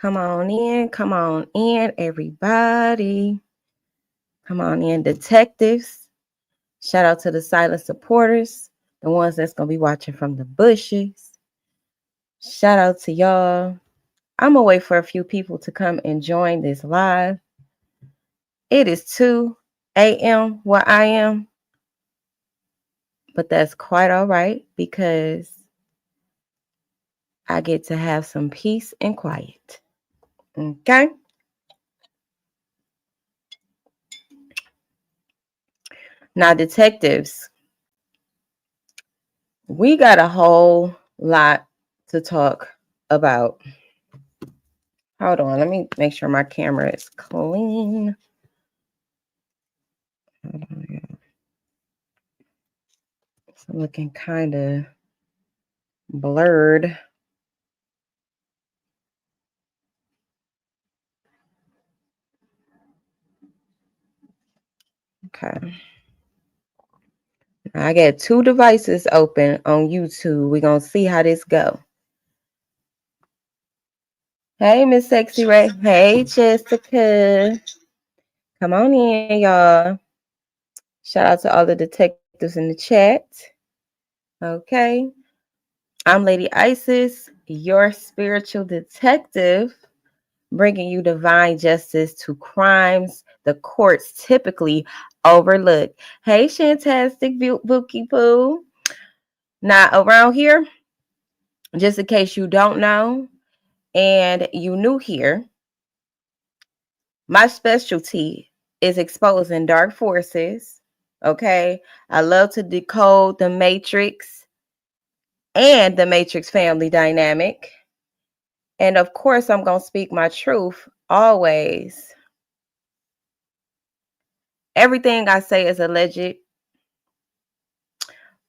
Come on in, everybody. Come on in, detectives. Shout out to the silent supporters, the ones that's going to be watching from the bushes. Shout out to y'all. I'm going to wait for a few people to come and join this live. It is 2 a.m. where I am, but that's quite all right because I get to have some peace and quiet. Okay? Now, detectives, we got a whole lot to talk about. Hold on, let me make sure my camera is clean. Hold on. It's looking kind of blurred. Okay. I got 2 devices open on YouTube. We're going to see how this go. Hey, Miss Sexy Ray. Hey, Jessica. Come on in, y'all. Shout out to all the detectives in the chat. Okay. I'm Lady Isis, your spiritual detective, bringing you divine justice to crimes the courts typically overlook. Hey, Shantastic Bookie Poo. Now, around here, just in case you don't know and you new here, my specialty is exposing dark forces. Okay. I love to decode the matrix and the matrix family dynamic. And of course, I'm going to speak my truth always. Everything I say is alleged,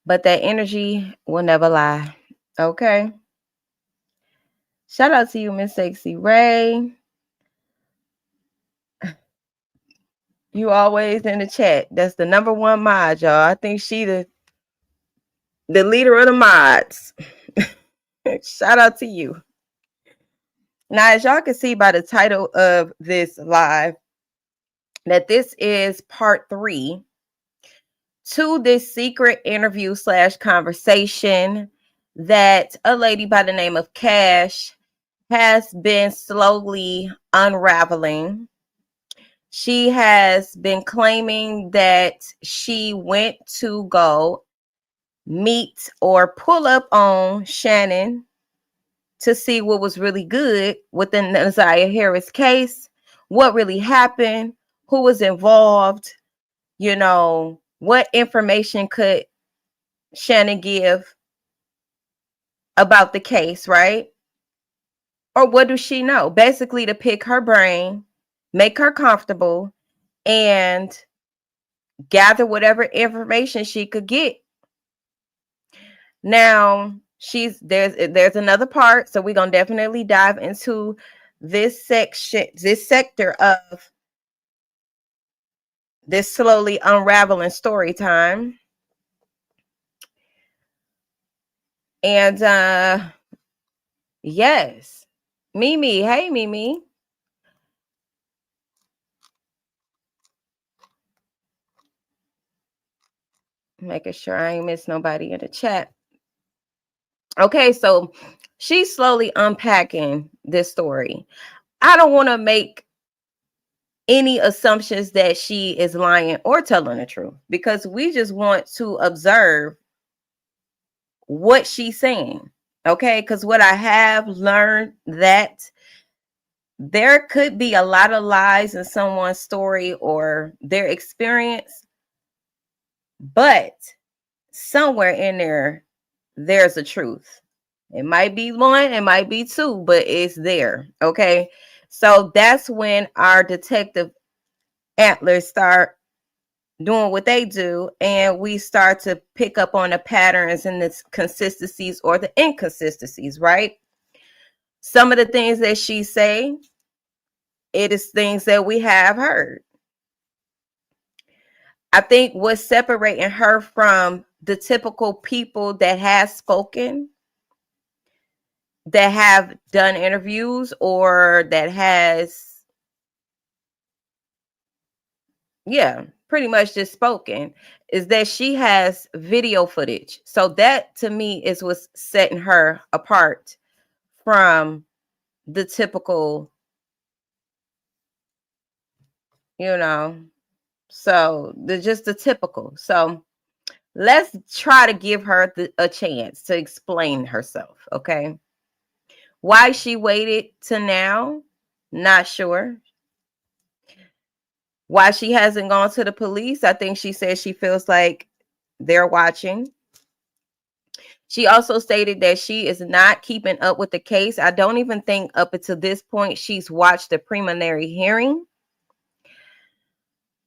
but that energy will never lie. Okay. Shout out to you, Miss Sexy Ray. You always in the chat. That's the number one mod, y'all. I think she the leader of the mods. Shout out to you. Now, as y'all can see by the title of this live, that this is part 3 to this secret interview / conversation that a lady by the name of Cash has been slowly unraveling. She has been claiming that she went to go meet or pull up on Shannon to see what was really good with the Naziyah Harris case, what really happened, who was involved, what information could Shannon give about the case, right? Or what does she know? Basically, to pick her brain, make her comfortable, and gather whatever information she could get. Now, there's another part, so we're gonna definitely dive into this sector of this slowly unraveling story time. And yes, Mimi, hey Mimi. Making sure I ain't miss nobody in the chat. Okay, so she's slowly unpacking this story. I don't want to make any assumptions that she is lying or telling the truth because we just want to observe what she's saying. Okay, because what I have learned that there could be a lot of lies in someone's story or their experience, but somewhere in there, there's a truth. It might be 1, it might be 2, but it's there. Okay. So that's when our detective antlers start doing what they do, and we start to pick up on the patterns and the consistencies or the inconsistencies, right? Some of the things that she say, it is things that we have heard. I think what's separating her from the typical people that has spoken, that have done interviews or that has, yeah, pretty much just spoken, is that she has video footage. So that to me is what's setting her apart from the typical, you know, so the typical. So let's try to give her a chance to explain herself, okay? Why she waited to now, not sure. Why she hasn't gone to the police, I think she says she feels like they're watching. She also stated that she is not keeping up with the case. I don't even think up until this point she's watched the preliminary hearing.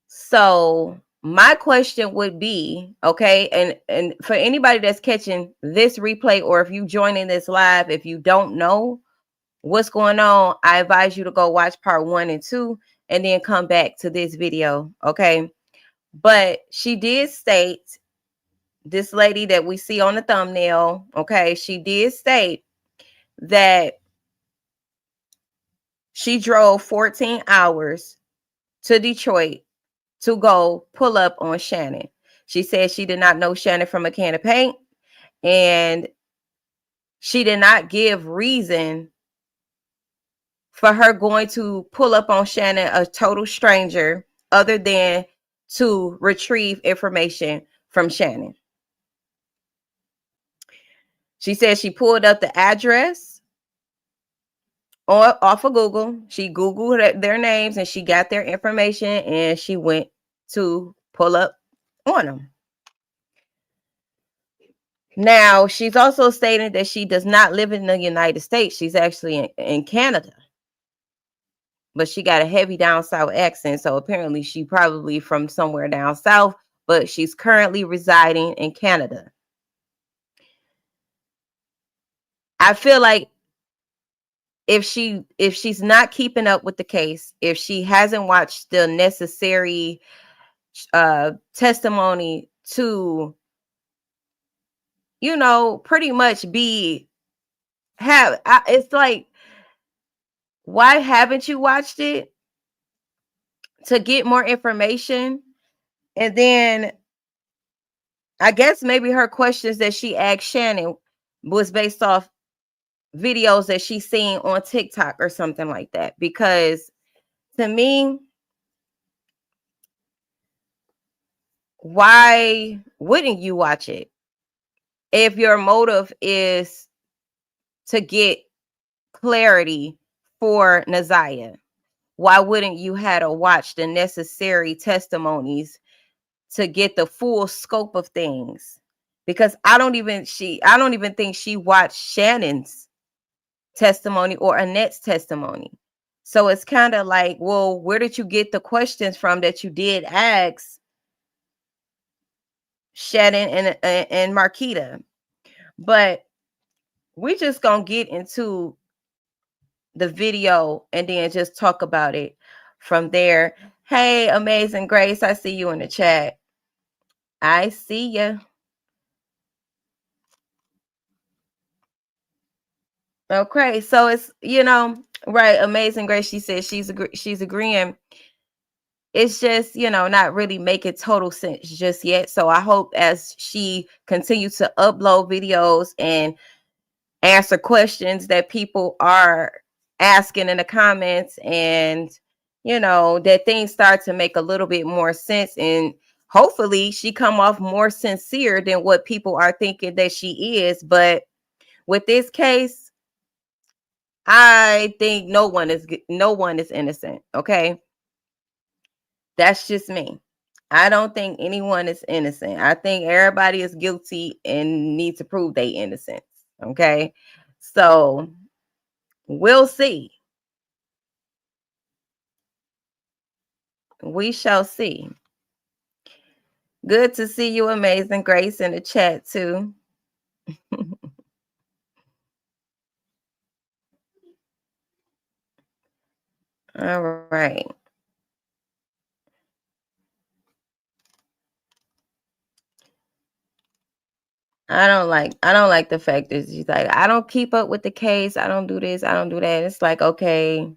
So my question would be, okay, and for anybody that's catching this replay, or if you joining this live, if you don't know what's going on, I advise you to go watch part 1 and 2 and then come back to this video, okay? But she did state, this lady that we see on the thumbnail, okay, she did state that she drove 14 hours to Detroit to go pull up on Shannon. She said she did not know Shannon from a can of paint, and she did not give reason for her going to pull up on Shannon, a total stranger, other than to retrieve information from Shannon. She said she pulled up the address off of Google. She Googled their names and she got their information and she went to pull up on them. Now, she's also stating that she does not live in the United States. She's actually in Canada. But she got a heavy down south accent. So apparently she probably from somewhere down south, but she's currently residing in Canada. I feel like if she's not keeping up with the case, if she hasn't watched the necessary testimony to, pretty much it's like, why haven't you watched it? To get more information. And then I guess maybe her questions that she asked Shannon was based off videos that she's seen on TikTok or something like that. Because to me, why wouldn't you watch it if your motive is to get clarity for Naziyah? Why wouldn't you have to watch the necessary testimonies to get the full scope of things? Because I don't even think she watched Shannon's testimony or Annette's testimony. So it's kind of like, well, where did you get the questions from that you did ask Shannon and Marquita? But we just gonna get into the video and then just talk about it from there. Hey, Amazing Grace, I see you in the chat. I see you. Okay, so it's, right, Amazing Grace, she says she's agreeing. It's just, not really making total sense just yet. So I hope as she continues to upload videos and answer questions that people are asking in the comments, and that things start to make a little bit more sense, and hopefully she come off more sincere than what people are thinking that she is. But with this case, I think no one is innocent. Okay, that's just me. I don't think anyone is innocent. I think everybody is guilty and need to prove their innocence. Okay, so we'll see. We shall see. Good to see you, Amazing Grace, in the chat too. All right. I don't like the fact that she's like, I don't keep up with the case. I don't do this. I don't do that. It's like, okay,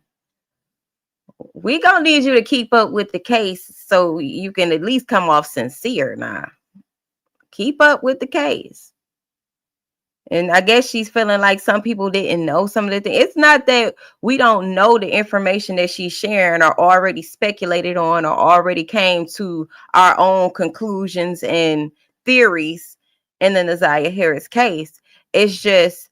we gonna need you to keep up with the case so you can at least come off sincere now. Keep up with the case. And I guess she's feeling like some people didn't know some of the things. It's not that we don't know the information that she's sharing or already speculated on or already came to our own conclusions and theories in the Naziyah Harris case. It's just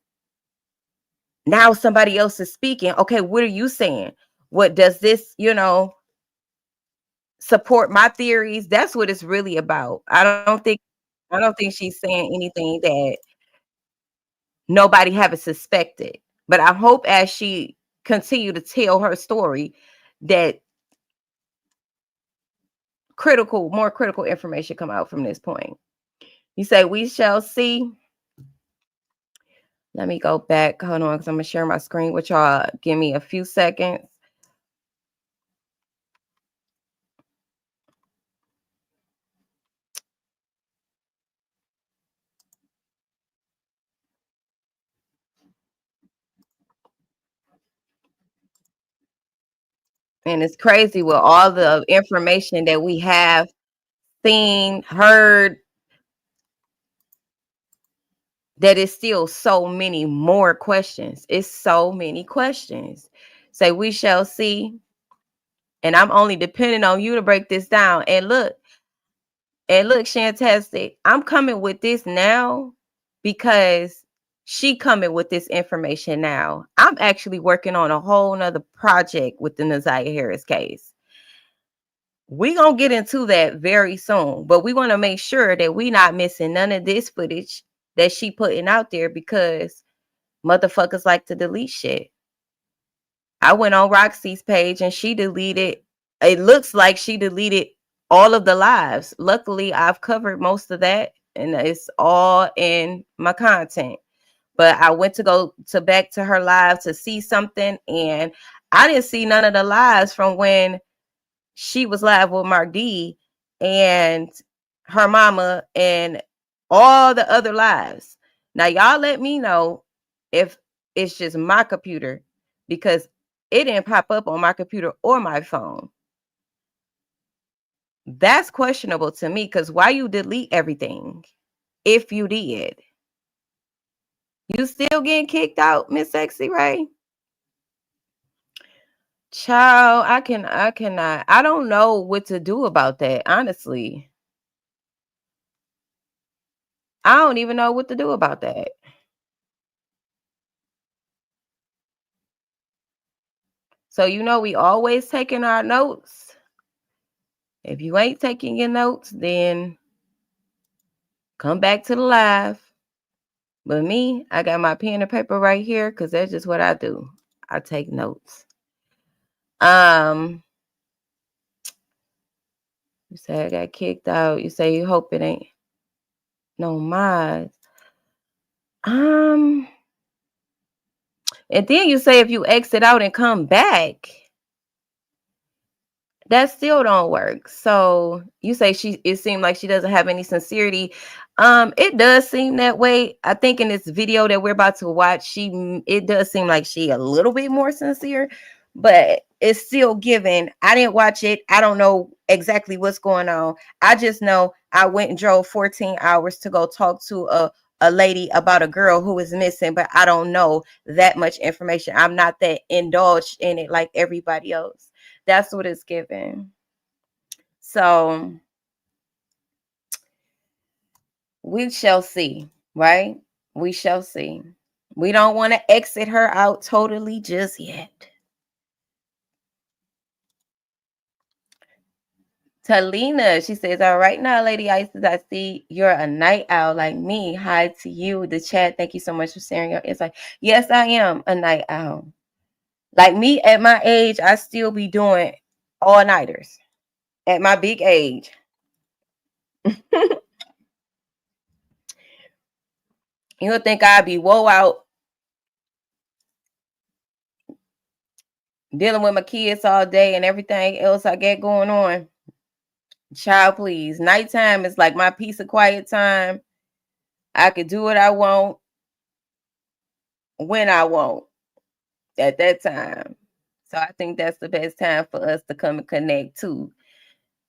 now somebody else is speaking. Okay, what are you saying? What does this, support my theories? That's what it's really about. I don't think she's saying anything that nobody haven't suspected. But I hope as she continue to tell her story that more critical information come out from this point. You say we shall see. Let me go back. Hold on, because I'm gonna share my screen with y'all. Give me a few seconds. And it's crazy with all the information that we have seen, heard, that is still so many more questions. It's so many questions. Say we shall see. And I'm only depending on you to break this down. And look, Shantastic, I'm coming with this now because she coming with this information now. I'm actually working on a whole nother project with the Naziyah Harris case. We're going to get into that very soon, but we want to make sure that we not missing none of this footage that she putting out there because motherfuckers like to delete shit. I went on Roxy's page and she deleted, it looks like she deleted all of the lives. Luckily, I've covered most of that and it's all in my content. But I went to go to back to her live to see something and I didn't see none of the lives from when she was live with Mark D and her mama and all the other lives. Now, y'all let me know if it's just my computer because it didn't pop up on my computer or my phone. That's questionable to me because why you delete everything if you did? You still getting kicked out, Miss Sexy Ray? Child, I cannot. I don't know what to do about that, honestly. I don't even know what to do about that. So we always taking our notes. If you ain't taking your notes, then come back to the live. But me, I got my pen and paper right here because that's just what I do. I take notes. You say I got kicked out. You say you hope it ain't no mods. And then you say if you exit out and come back, that still don't work. So you say it seemed like she doesn't have any sincerity. It does seem that way. I think in this video that we're about to watch, it does seem like she a little bit more sincere, but it's still given. I didn't watch it. I don't know exactly what's going on. I just know I went and drove 14 hours to go talk to a lady about a girl who is missing, but I don't know that much information. I'm not that indulged in it like everybody else. That's what it's given. So we shall see, right? We shall see. We don't want to exit her out totally just yet. Talina, she says, all right now, Lady Isis, I see you're a night owl like me. Hi to you, the chat. Thank you so much for sharing your insight. Yes, I am a night owl. Like me at my age, I still be doing all-nighters at my big age. You would think I'd be woe out dealing with my kids all day and everything else I get going on. Child, please. Nighttime is like my peace of quiet time. I could do what I want when I want at that time. So I think that's the best time for us to come and connect too.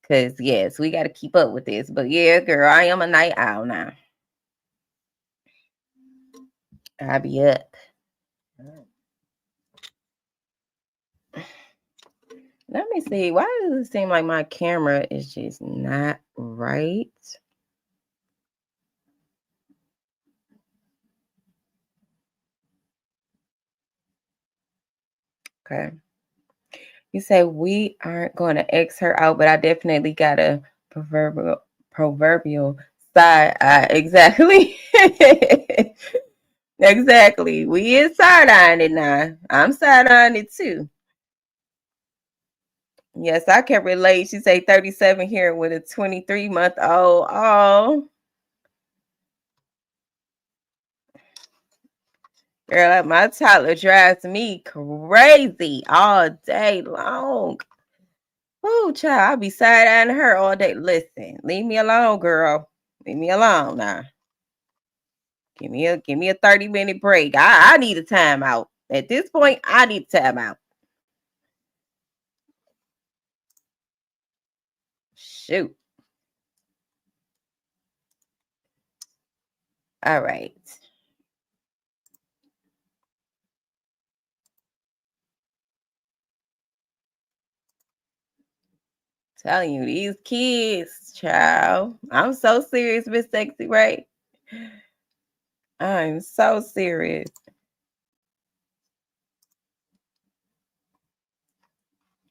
Cause yes, we got to keep up with this. But yeah, girl, I am a night owl now. I'll be up. Let me see. Why does it seem like my camera is just not right? Okay. You say we aren't going to X her out, but I definitely got a proverbial side eye. Exactly. Exactly. We is side eyeing it now. I'm side eyeing it too. Yes, I can relate. She say 37 here with a 23-month-old. Oh, girl, my toddler drives me crazy all day long. Oh, child, I'll be side eyeing her all day. Listen, leave me alone, girl. Leave me alone now. Give me a 30-minute break. I need a timeout. At this point, I need a timeout. Shoot. All right. Telling you, these kids, child. I'm so serious, Miss Sexy, right? I'm so serious.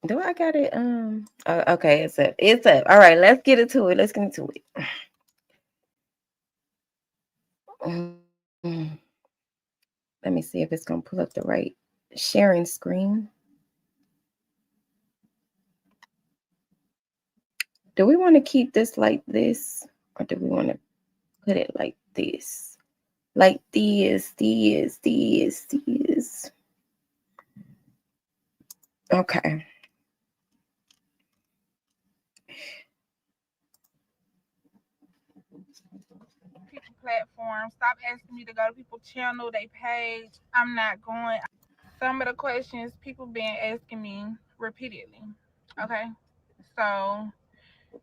Do I got it? Oh, okay, it's up. It's up. All right, let's get into it. Let's get into it. Mm. Let me see if it's gonna pull up the right sharing screen. Do we want to keep this like this, or do we want to put it like this? Like this. Okay. People platform. Stop asking me to go to people's channel, they page. I'm not going. Some of the questions people been asking me repeatedly. Okay. So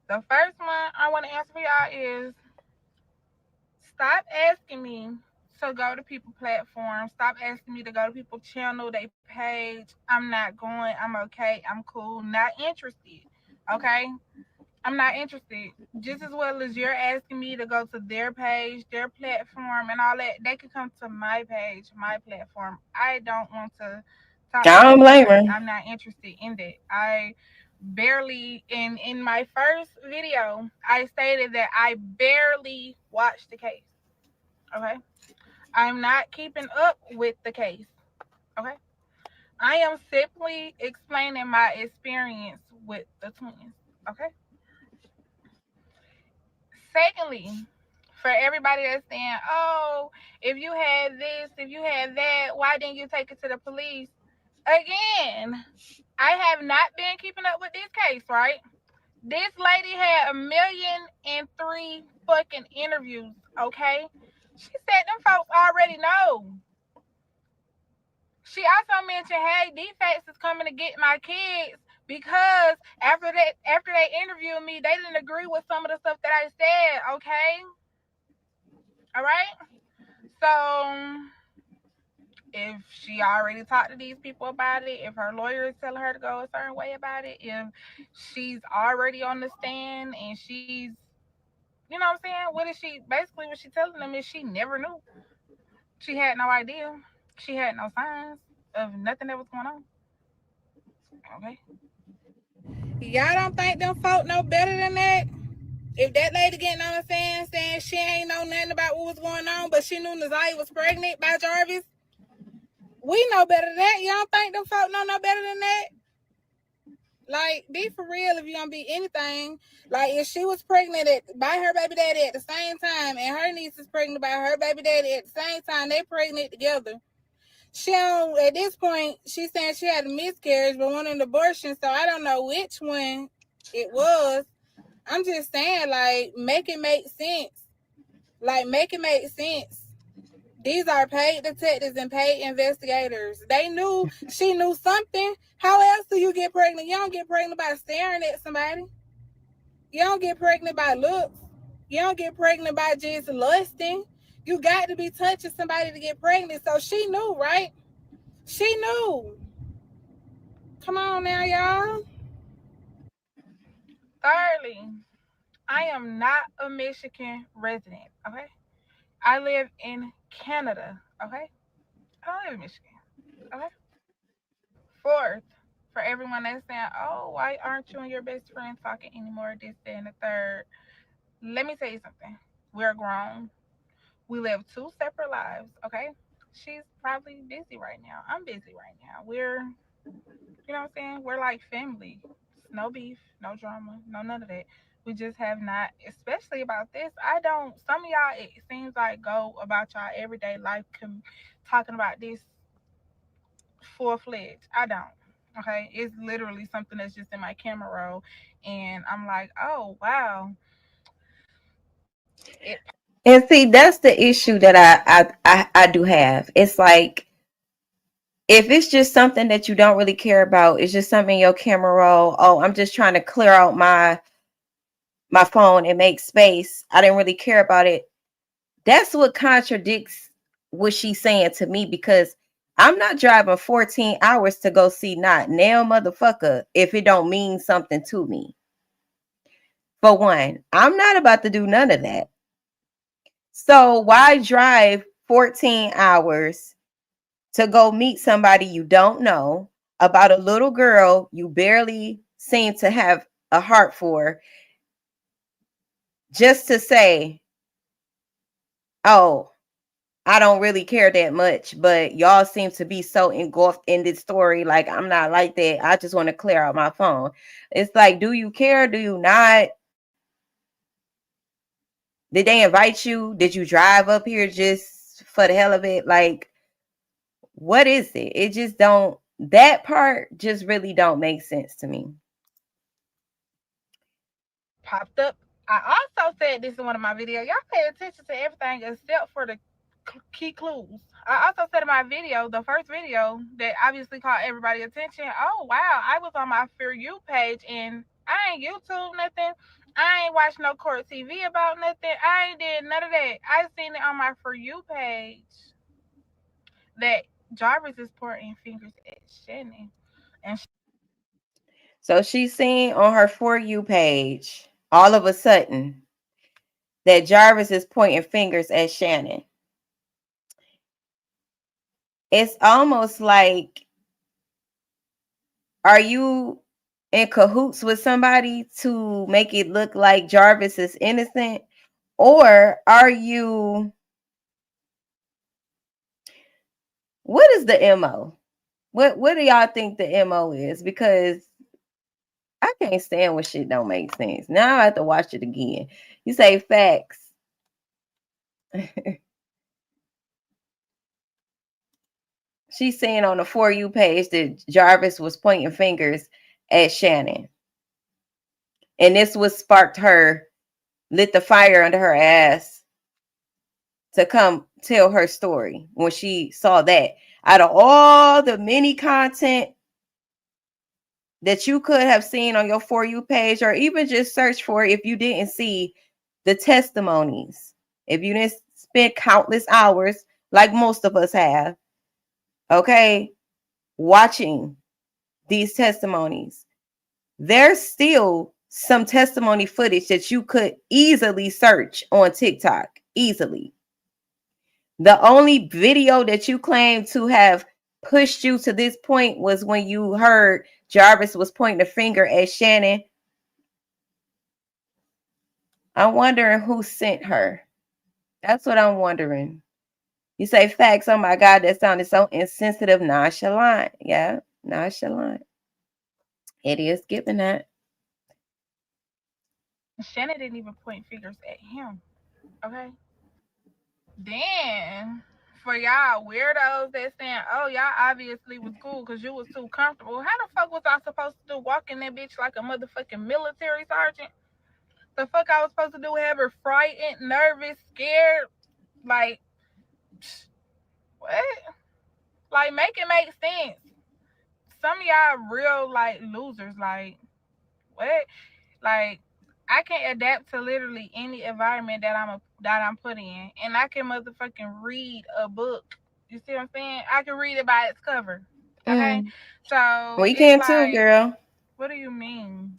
the first one I want to answer for y'all is stop asking me to go to people platform. Stop asking me to go to people channel, they page. I'm not going. I'm okay. I'm cool. Not interested. Okay. I'm not interested. Just as well as you're asking me to go to their page, their platform, and all that, they can come to my page, my platform. I don't want to talk I to don't blame her. everybody. I'm not interested in that. I barely in my first video, I stated that I barely watched the case. Okay, I'm not keeping up with the case. Okay, I am simply explaining my experience with the twins. Okay. Secondly, for everybody that's saying, oh, if you had this, if you had that, why didn't you take it to the police? Again, I have not been keeping up with this case, right? This lady had 1,000,003 fucking interviews, okay? She said them folks already know. She also mentioned, hey, defects is coming to get my kids because after they interviewed me, they didn't agree with some of the stuff that I said, okay? All right. So if she already talked to these people about it, if her lawyer is telling her to go a certain way about it, if she's already on the stand and she's, you know what I'm saying? What is she basically? What she telling them is she never knew. She had no idea. She had no signs of nothing that was going on. Okay. Y'all don't think them folk know better than that? If that lady getting on the stand saying she ain't know nothing about what was going on, but she knew Naziyah was pregnant by Jarvis, we know better than that. You don't think them folk know no better than that? Like, be for real if you gonna be anything. Like, if she was pregnant by her baby daddy at the same time, and her niece is pregnant by her baby daddy at the same time, they pregnant together. She don't, at this point, she's saying she had a miscarriage, but wanted an abortion. So I don't know which one it was. I'm just saying, like, make it make sense. Like, make it make sense. These are paid detectives and paid investigators. They knew she knew something. How else do you get pregnant? You don't get pregnant by staring at somebody. You don't get pregnant by looks. You don't get pregnant by just lusting. You got to be touching somebody to get pregnant. So she knew, right? She knew. Come on now, y'all. Thirdly, I am not a Michigan resident, okay? I live in Canada, okay? I don't live in Michigan, okay? Fourth, for everyone that's saying, oh, why aren't you and your best friend talking anymore? This, that, and the third. Let me tell you something. We're grown. We live two separate lives, okay? She's probably busy right now. I'm busy right now. You know what I'm saying? We're like family. No beef, no drama, no none of that. We just have not, especially about this. I don't, some of y'all, it seems like go about y'all everyday life talking about this full fledged. I don't. Okay. It's literally something that's just in my camera roll. And I'm like, oh, wow. It And see, that's the issue that I do have. It's like if it's just something that you don't really care about, it's just something in your camera roll. Oh, I'm just trying to clear out my phone and make space. I didn't really care about it. That's what contradicts what she's saying to me because I'm not driving 14 hours to go see not nail motherfucker if it don't mean something to me. For one, I'm not about to do none of that. So why drive 14 hours to go meet somebody you don't know about a little girl you barely seem to have a heart for just to say, oh, I don't really care that much, but y'all seem to be so engulfed in this story. Like, I'm not like that. I just want to clear out my phone. It's like, do you care? Do you not? Did they invite you? Did you drive up here just for the hell of it? Like, what is it? It just don't, that part just really don't make sense to me. popped up. I also said this in one of my videos. Y'all pay attention to everything except for the key clues. I also said in my video, the first video that obviously caught everybody attention. Oh wow, I was on my For You page and I ain't YouTube nothing. I ain't watched no court TV about nothing. I ain't did none of that. I seen it on my For You page that Jarvis is pointing fingers at Shannon. And So she's seen on her For You page all of a sudden that Jarvis is pointing fingers at Shannon. It's almost like, are you in cahoots with somebody to make it look like Jarvis is innocent? Or are you, what is the MO? What do y'all think the MO is? Because I can't stand when shit don't make sense. Now I have to watch it again. You say facts. She's saying on the For You page that Jarvis was pointing fingers at Shannon. And this was sparked her, lit the fire under her ass to come tell her story when she saw that. Out of all the mini content that you could have seen on your For You page, or even just search for if you didn't see the testimonies, if you didn't spend countless hours like most of us have, okay, watching these testimonies, there's still some testimony footage that you could easily search on TikTok. Easily. The only video that you claim to have pushed you to this point was when you heard Jarvis was pointing a finger at Shannon. I'm wondering who sent her. That's what I'm wondering. You say facts. Oh my God, that sounded so insensitive, nonchalant. Yeah, nonchalant. It is given that. Shannon didn't even point fingers at him. Okay. Then for y'all weirdos that saying, oh, y'all obviously was cool because you was too comfortable. How the fuck was I supposed to do walking that bitch like a motherfucking military sergeant? The fuck I was supposed to do? Have her frightened, nervous, scared? Like, what? Like, make it make sense. Some of y'all real like losers. Like, what? Like, I can adapt to literally any environment that I'm put in, and I can motherfucking read a book. You see what I'm saying? I can read it by its cover. Okay, Mm. so We it's can too, like, girl. what do you mean?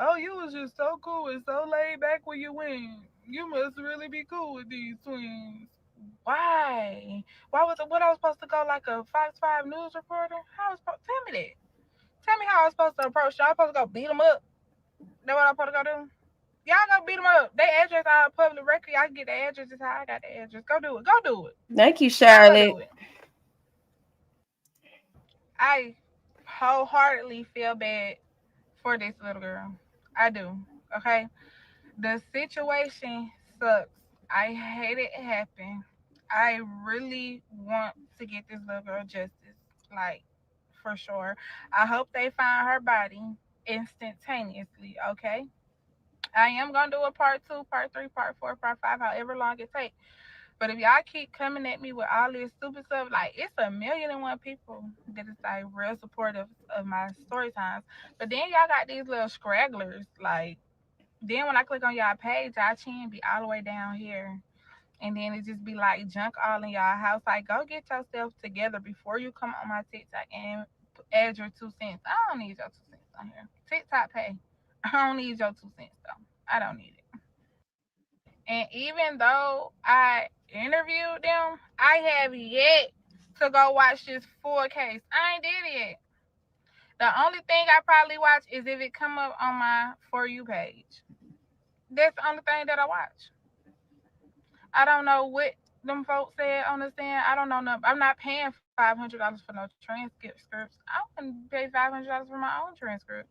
Oh, you was just so cool and so laid back when you win. You must really be cool with these twins. Why? Why was it? What I was supposed to go like a Fox 5 news reporter? How was tell me that? Tell me how I was supposed to approach y'all. I supposed to go beat them up? That what I'm supposed to go do? Y'all go beat them up. They address our public record. Y'all can get the address. Just how I got the address. Go do it. Go do it. Thank you, Y'all go do Charlotte. it. I wholeheartedly feel bad for this little girl. I do. Okay. The situation sucks. I hate it happen. I really want to get this little girl justice. Like, for sure. I hope they find her body instantaneously. Okay. I am gonna do a part two, part three, part four, part five, however long it takes. But if y'all keep coming at me with all this stupid stuff, like it's a million and one people that is like real supportive of my story times. But then y'all got these little scragglers. Like then when I click on y'all page, y'all chin be all the way down here. And then it just be like junk all in y'all house. Like go get yourself together before you come on my TikTok and add your 2 cents. I don't need your 2 cents on here. TikTok pay. I don't need your 2 cents though. I don't need it. And even though I interviewed them, I have yet to go watch this full case. I ain't did it yet. The only thing I probably watch is if it come up on my For You page. That's the only thing that I watch. I don't know what them folks said on the stand. I don't know. I'm not paying $500 for no transcripts. I wouldn't pay $500 for my own transcript.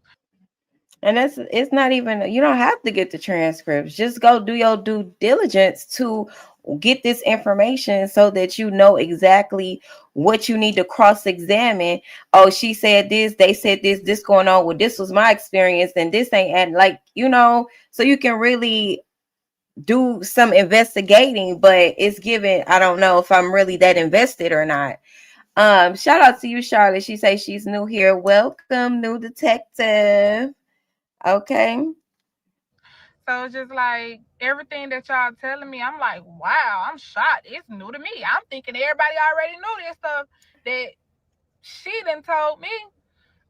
And it's not even, you don't have to get the transcripts. Just go do your due diligence to get this information so that you know exactly what you need to cross-examine. Oh, she said this, they said this going on. Well, this was my experience, and this ain't, and like, so you can really do some investigating. But it's given, I don't know if I'm really that invested or not. Shout out to you, Charlotte. She says she's new here. Welcome, new detective. Okay. So it's just like everything that y'all telling me, I'm like, wow, I'm shocked. It's new to me. I'm thinking everybody already knew this stuff that she done told me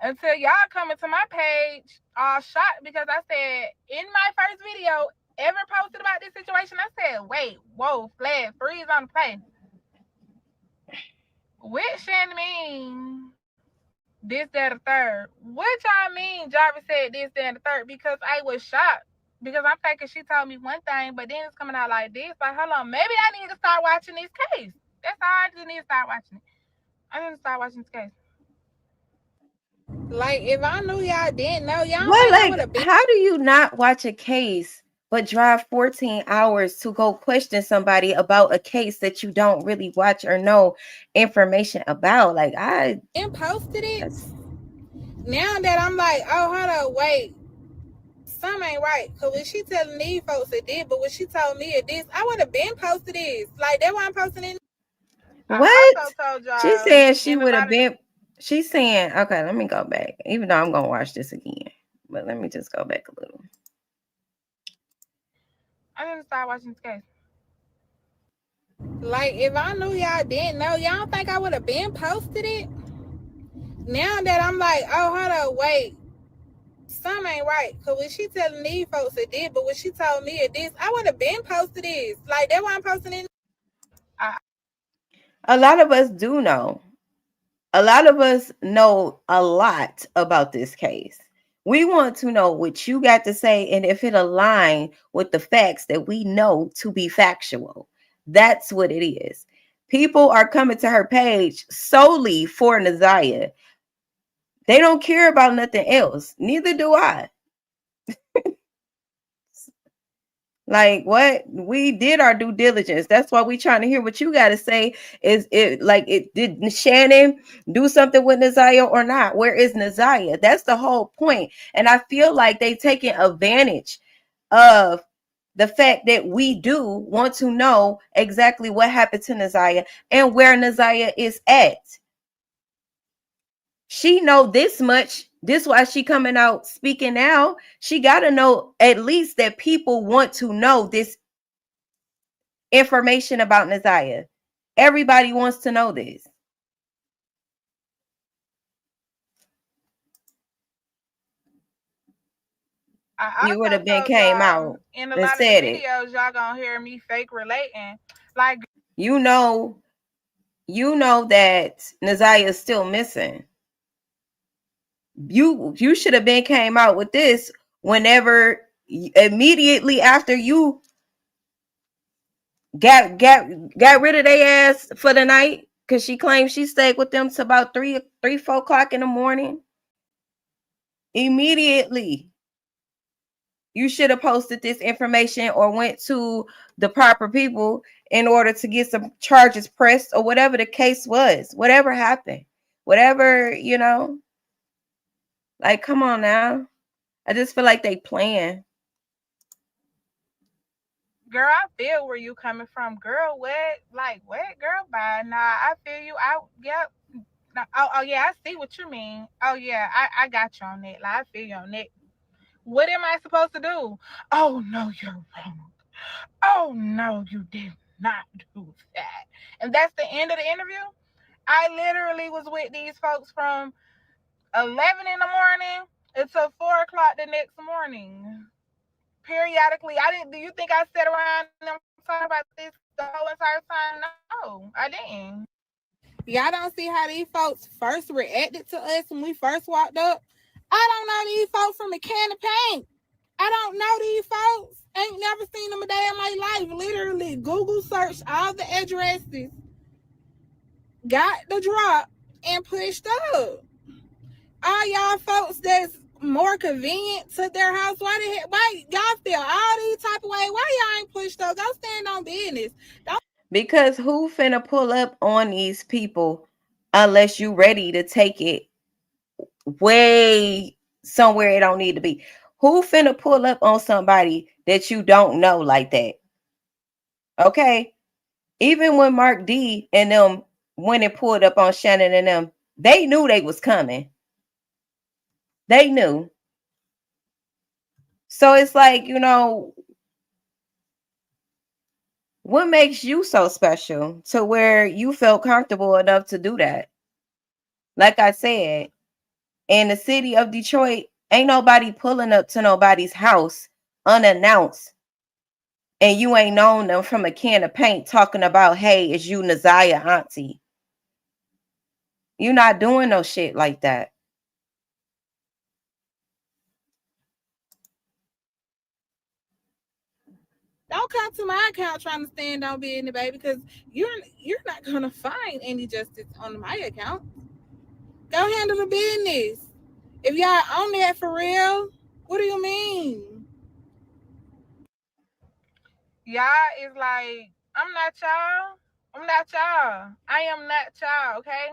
until y'all coming to my page all shocked because I said in my first video ever posted about this situation, I said, wait, whoa, flag, freeze on the play. Which shouldn't mean this, that, or third. Which I mean Jarvis said this, that, and the third because I was shocked. Because I'm thinking she told me one thing, but then it's coming out like this. Like, hold on, maybe I need to start watching this case. That's all I just need to start watching it. I need to start watching this case. Like, if I knew y'all didn't know, y'all don't What, think I would like, have been. how do you not watch a case but drive 14 hours to go question somebody about a case that you don't really watch or know information about? Like, And posted it. that's Now that I'm like, oh, hold on, wait. Something ain't right. Because when she telling these folks it did, but when she told me it this, I would have been posted this. Like, that's why I'm posting it. I what also told she y'all said. She in a would have lot of been. She's saying, okay, let me go back, even though I'm gonna watch this again, but let me just go back a little. I need to start watching this case. Like, if I knew y'all didn't know, y'all don't think I would have been posted it? Now that I'm like, oh, hold on, wait. Something ain't right. Because when she telling these folks it did, but when she told me it this, I would have been posted this. Like, that's why I'm posting it. A lot of us do know. A lot of us know a lot about this case. We want to know what you got to say and if it aligns with the facts that we know to be factual. That's what it is. People are coming to her page solely for Naziyah. They don't care about nothing else. Neither do I. Like, what? We did our due diligence. That's why we trying to hear what you got to say. Is it like, it did Shannon do something with Naziyah or not? Where is Naziyah? That's the whole point. And I feel like they taking advantage of the fact that we do want to know exactly what happened to Naziyah and where Naziyah is at. She know this much. This why she coming out speaking now. She got to know at least that people want to know this information about Naziyah. Everybody wants to know this. I You would also have been told came y'all out in a and lot of the said it. videos, y'all gonna hear me fake relating. Like, You know, you know that Naziyah is still missing. You should have been came out with this whenever immediately after you got rid of their ass for the night, because she claimed she stayed with them to about 4 o'clock in the morning. Immediately you should have posted this information or went to the proper people in order to get some charges pressed or whatever the case was, whatever happened, whatever, like, come on now. I just feel like they playing. girl, I feel where you coming from, girl. What, like, what, girl? Bye. Nah, I feel you. Yep. No, oh, yeah, I see what you mean. Oh, yeah, I got you on that. Like, I feel you on that. What am I supposed to do? Oh, no, you're wrong. Oh, no, you did not do that. And that's the end of the interview. I literally was with these folks from 11 in the morning until 4 o'clock the next morning. Periodically, I didn't. Do you think I sat around them talking about this the whole entire time? No, I didn't. Y'all don't see how these folks first reacted to us when we first walked up. I don't know these folks from a can of paint. I don't know these folks. Ain't never seen them a day in my life. Literally, Google searched all the addresses, got the drop, and pushed up. All y'all folks that's more convenient to their house. Why y'all feel all these type of way? Why y'all ain't pushed up? Go stand on business. Don't. Because who finna pull up on these people unless you ready to take it way somewhere it don't need to be? Who finna pull up on somebody that you don't know like that? Okay. Even when Mark D and them went and pulled up on Shannon and them, they knew they was coming. They knew. So it's like, what makes you so special to where you felt comfortable enough to do that? Like I said, in the city of Detroit, ain't nobody pulling up to nobody's house unannounced, and you ain't known them from a can of paint talking about, hey, is you Naziyah auntie? You not doing no shit like that. Don't come to my account trying to stand on business, baby, because you're not gonna find any justice on my account. Go handle the business. If y'all on that for real, what do you mean? Y'all is like, I'm not y'all. I'm not y'all. I am not y'all, okay?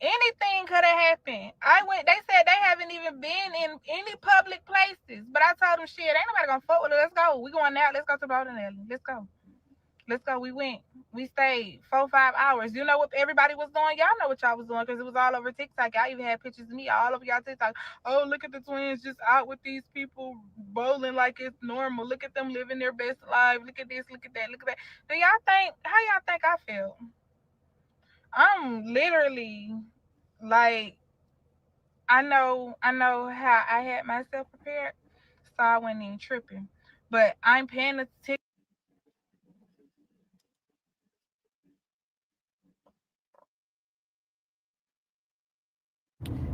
Anything could have happened. They said they haven't even been in any public places. But I told them, shit, ain't nobody gonna fuck with us. Let's go. We going out. Let's go to the bowling alley. Let's go. Let's go. We went. We stayed 4 5 hours. You know what everybody was doing? Y'all know what y'all was doing because it was all over TikTok. Y'all even had pictures of me all over y'all TikTok. Oh, look at the twins just out with these people bowling like it's normal. Look at them living their best life. Look at this. Look at that. Look at that. Do y'all think? How y'all think I feel? I'm literally like, I know how I had myself prepared, so I wasn't even tripping. But I'm paying attention.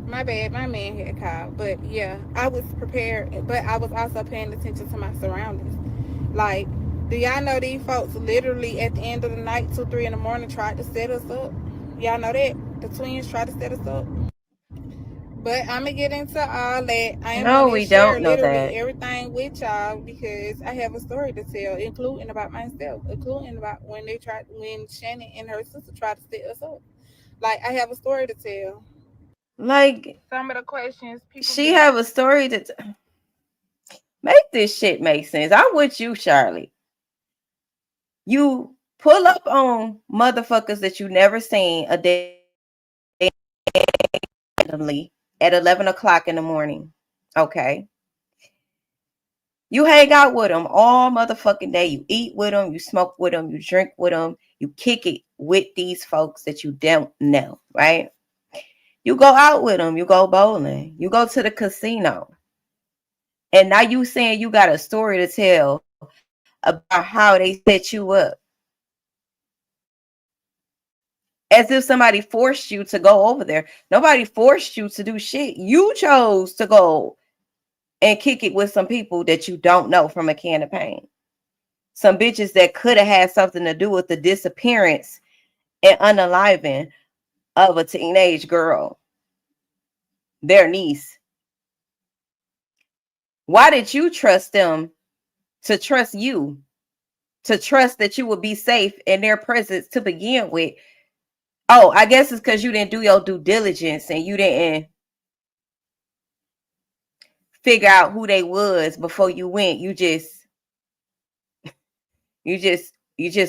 My bad, my man had called. But yeah, I was prepared, but I was also paying attention to my surroundings. Like, do y'all know these folks literally at the end of the night, 2, 3 in the morning, tried to set us up? Y'all know that? The twins tried to set us up. But I'm gonna get into all that. I am No, gonna we share don't know literally that. everything with y'all because I have a story to tell, including about myself, including about when Shannon and her sister tried to set us up. Like, I have a story to tell. Like, Some of the questions people she been have a story to Make this shit make sense. I'm with you, Charlie. You pull up on motherfuckers that you never seen a day randomly at 11 o'clock in the morning. Okay. You hang out with them all motherfucking day. You eat with them, you smoke with them, you drink with them, you kick it with these folks that you don't know, right? You go out with them, you go bowling, you go to the casino. And now you saying you got a story to tell about how they set you up. As if somebody forced you to go over there. Nobody forced you to do shit. You chose to go and kick it with some people that you don't know from a can of paint. Some bitches that could have had something to do with the disappearance and unaliving of a teenage girl, their niece. Why did you trust them to trust you? To trust that you would be safe in their presence to begin with? Oh, I guess it's because you didn't do your due diligence and you didn't figure out who they was before you went. You just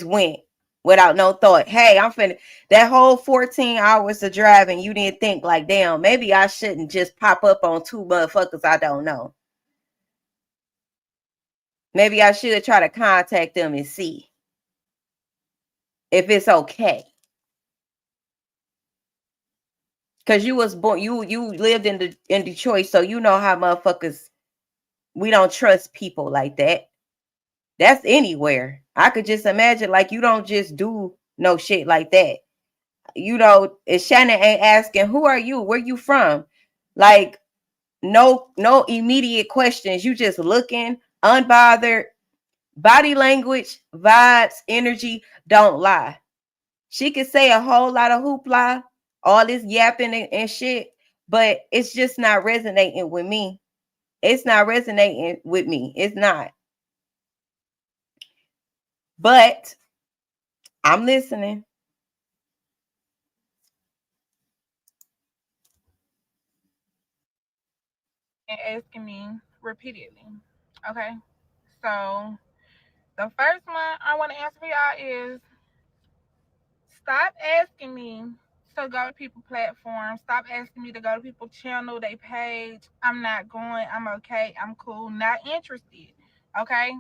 went without no thought. Hey, I'm finna that whole 14 hours of driving, you didn't think like, damn, maybe I shouldn't just pop up on two motherfuckers I don't know. Maybe I should try to contact them and see if it's okay. Cause you was born, you lived in Detroit, so you know how motherfuckers, we don't trust people like that. That's anywhere. I could just imagine, like, you don't just do no shit like that. You know, if Shannon ain't asking, who are you? Where you from? Like, no immediate questions. You just looking, unbothered, body language, vibes, energy, don't lie. She could say a whole lot of hoopla, all this yapping and shit, but it's just not resonating with me. It's not resonating with me. It's not. But I'm listening. And asking me repeatedly. Okay. So the first one I want to answer for y'all is stop asking me to go to people platforms. Stop asking me to go to people channel, they page. I'm not going. I'm okay. I'm cool. Not interested. Okay.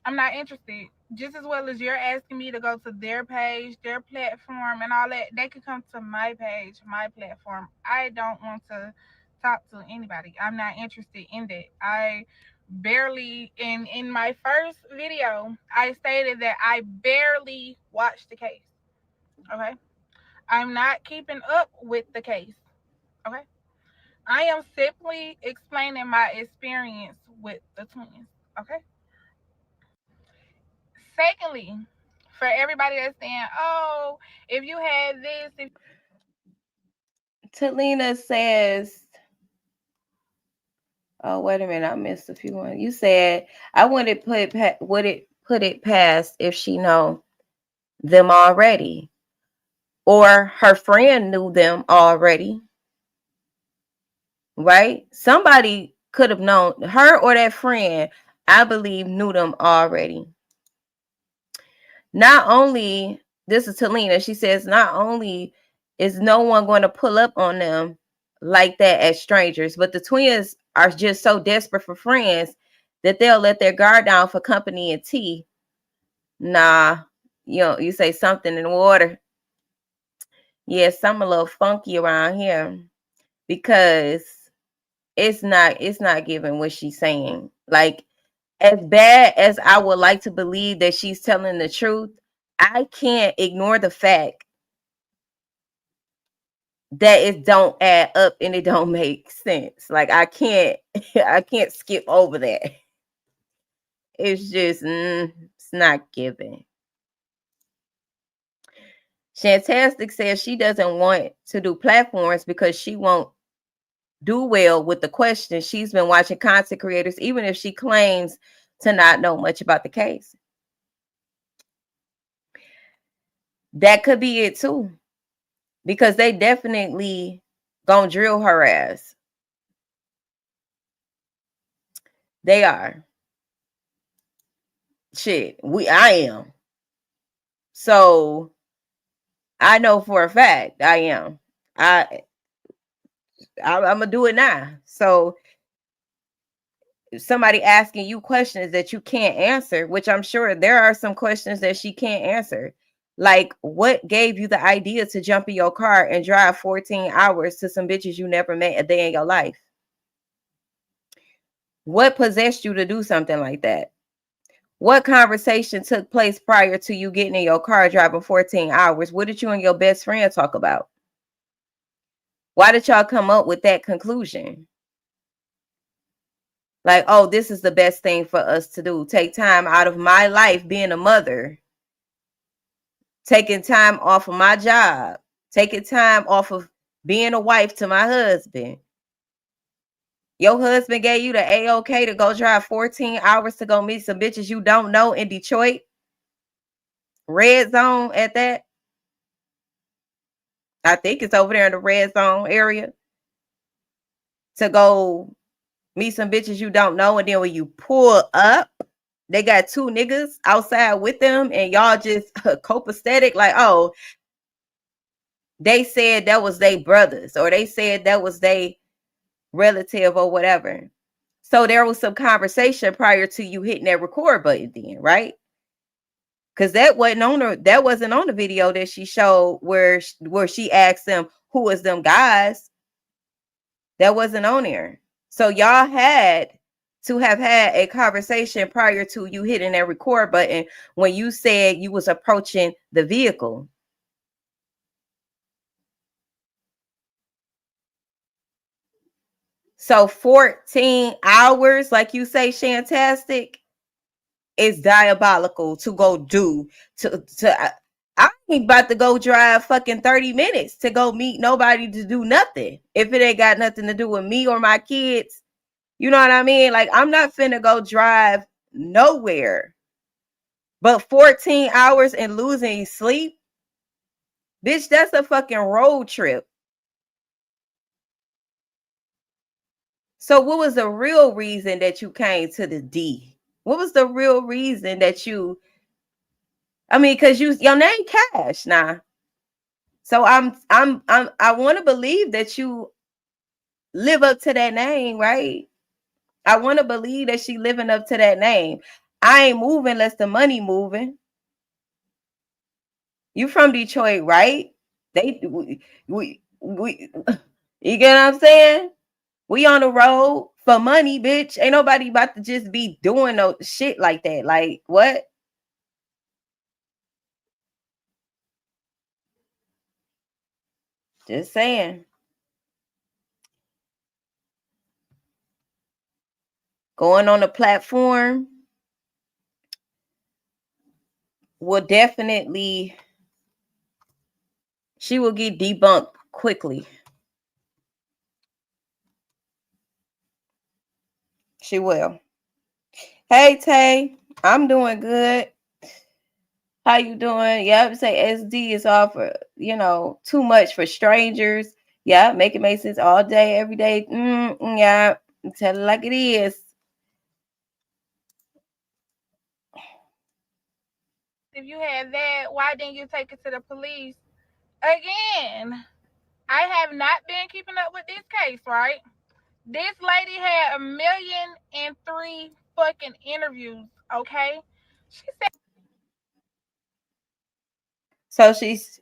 I'm not interested. Just as well as you're asking me to go to their page, their platform, and all that, they could come to my page, my platform. I don't want to talk to anybody. I'm not interested in that. I barely in my first video, I stated that I barely watched the case. Okay. I'm not keeping up with the case. Okay. I am simply explaining my experience with the twins. Okay. Secondly, for everybody that's saying, oh, if you had this, if Talina says, oh, wait a minute, I missed a few ones. You said I would it past if she know them already, or her friend knew them already, right? Somebody could have known her, or that friend, I believe, knew them already. Not only, this is Talina, she says, not only is no one going to pull up on them like that as strangers, but the twins are just so desperate for friends that they'll let their guard down for company and tea. Nah, you say something in water. Yeah, something a little funky around here, because it's not giving what she's saying. Like, as bad as I would like to believe that she's telling the truth, I can't ignore the fact that it don't add up and it don't make sense. Like, I can't I can't skip over that. It's just it's not giving. Shantastic says she doesn't want to do platforms because she won't do well with the questions. She's been watching content creators, even if she claims to not know much about the case. That could be it too, because they definitely gonna drill her ass. They are. Shit, I am. So I know for a fact I am. I I'm gonna do it now. So somebody asking you questions that you can't answer, which I'm sure there are some questions that she can't answer. Like, what gave you the idea to jump in your car and drive 14 hours to some bitches you never met a day in your life? What possessed you to do something like that? What conversation took place prior to you getting in your car driving 14 hours? What did you and your best friend talk about? Why did y'all come up with that conclusion? Like, oh, this is the best thing for us to do. Take time out of my life being a mother, taking time off of my job, taking time off of being a wife to my husband. Your husband gave you the A-OK to go drive 14 hours to go meet some bitches you don't know in Detroit. Red zone at that. I think it's over there in the red zone area. To go meet some bitches you don't know. And then when you pull up, they got two niggas outside with them and y'all just copacetic. Like, oh, they said that was they brothers or they said that was they relative or whatever. So there was some conversation prior to you hitting that record button then, right? Because that wasn't on the video that she showed where she asked them who was them guys. That wasn't on there. So y'all had to have had a conversation prior to you hitting that record button when you said you was approaching the vehicle. So 14 hours, like you say, Shantastic, is diabolical to go do. I ain't about to go drive fucking 30 minutes to go meet nobody to do nothing. If it ain't got nothing to do with me or my kids, you know what I mean? Like, I'm not finna go drive nowhere. But 14 hours and losing sleep, bitch, that's a fucking road trip. So what was the real reason that you came to the D? What was the real reason that you, I mean, because your name Cash now. So I want to believe that you live up to that name, right? I want to believe that she living up to that name. I ain't moving unless the money moving. You from Detroit, right? We you get what I'm saying? We on the road for money, bitch. Ain't nobody about to just be doing no shit like that. Like, what? Just saying. Going on the platform will definitely, she will get debunked quickly. She will. Hey Tay, I'm doing good. How you doing? Yeah, I would say SD is all for, too much for strangers. Yeah, make it make sense all day, every day. Yeah, tell it like it is. If you had that, why didn't you take it to the police? Again, I have not been keeping up with this case, right? This lady had 1,000,003 fucking interviews, okay? She said, So she's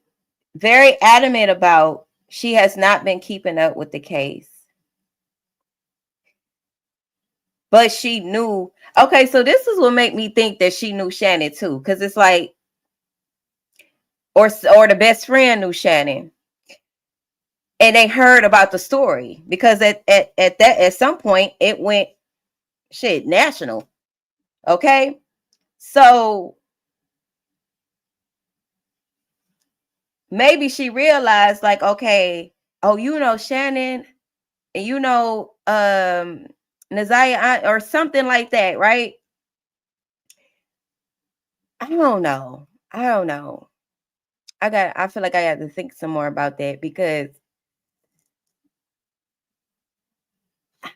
very adamant about she has not been keeping up with the case. But she knew. Okay, so this is what made me think that she knew Shannon too, because it's like, or the best friend knew Shannon, and they heard about the story because at some point it went shit national. Okay, so maybe she realized like, okay, oh, Shannon, and Naziyah or something like that, right? I don't know. I feel like I have to think some more about that because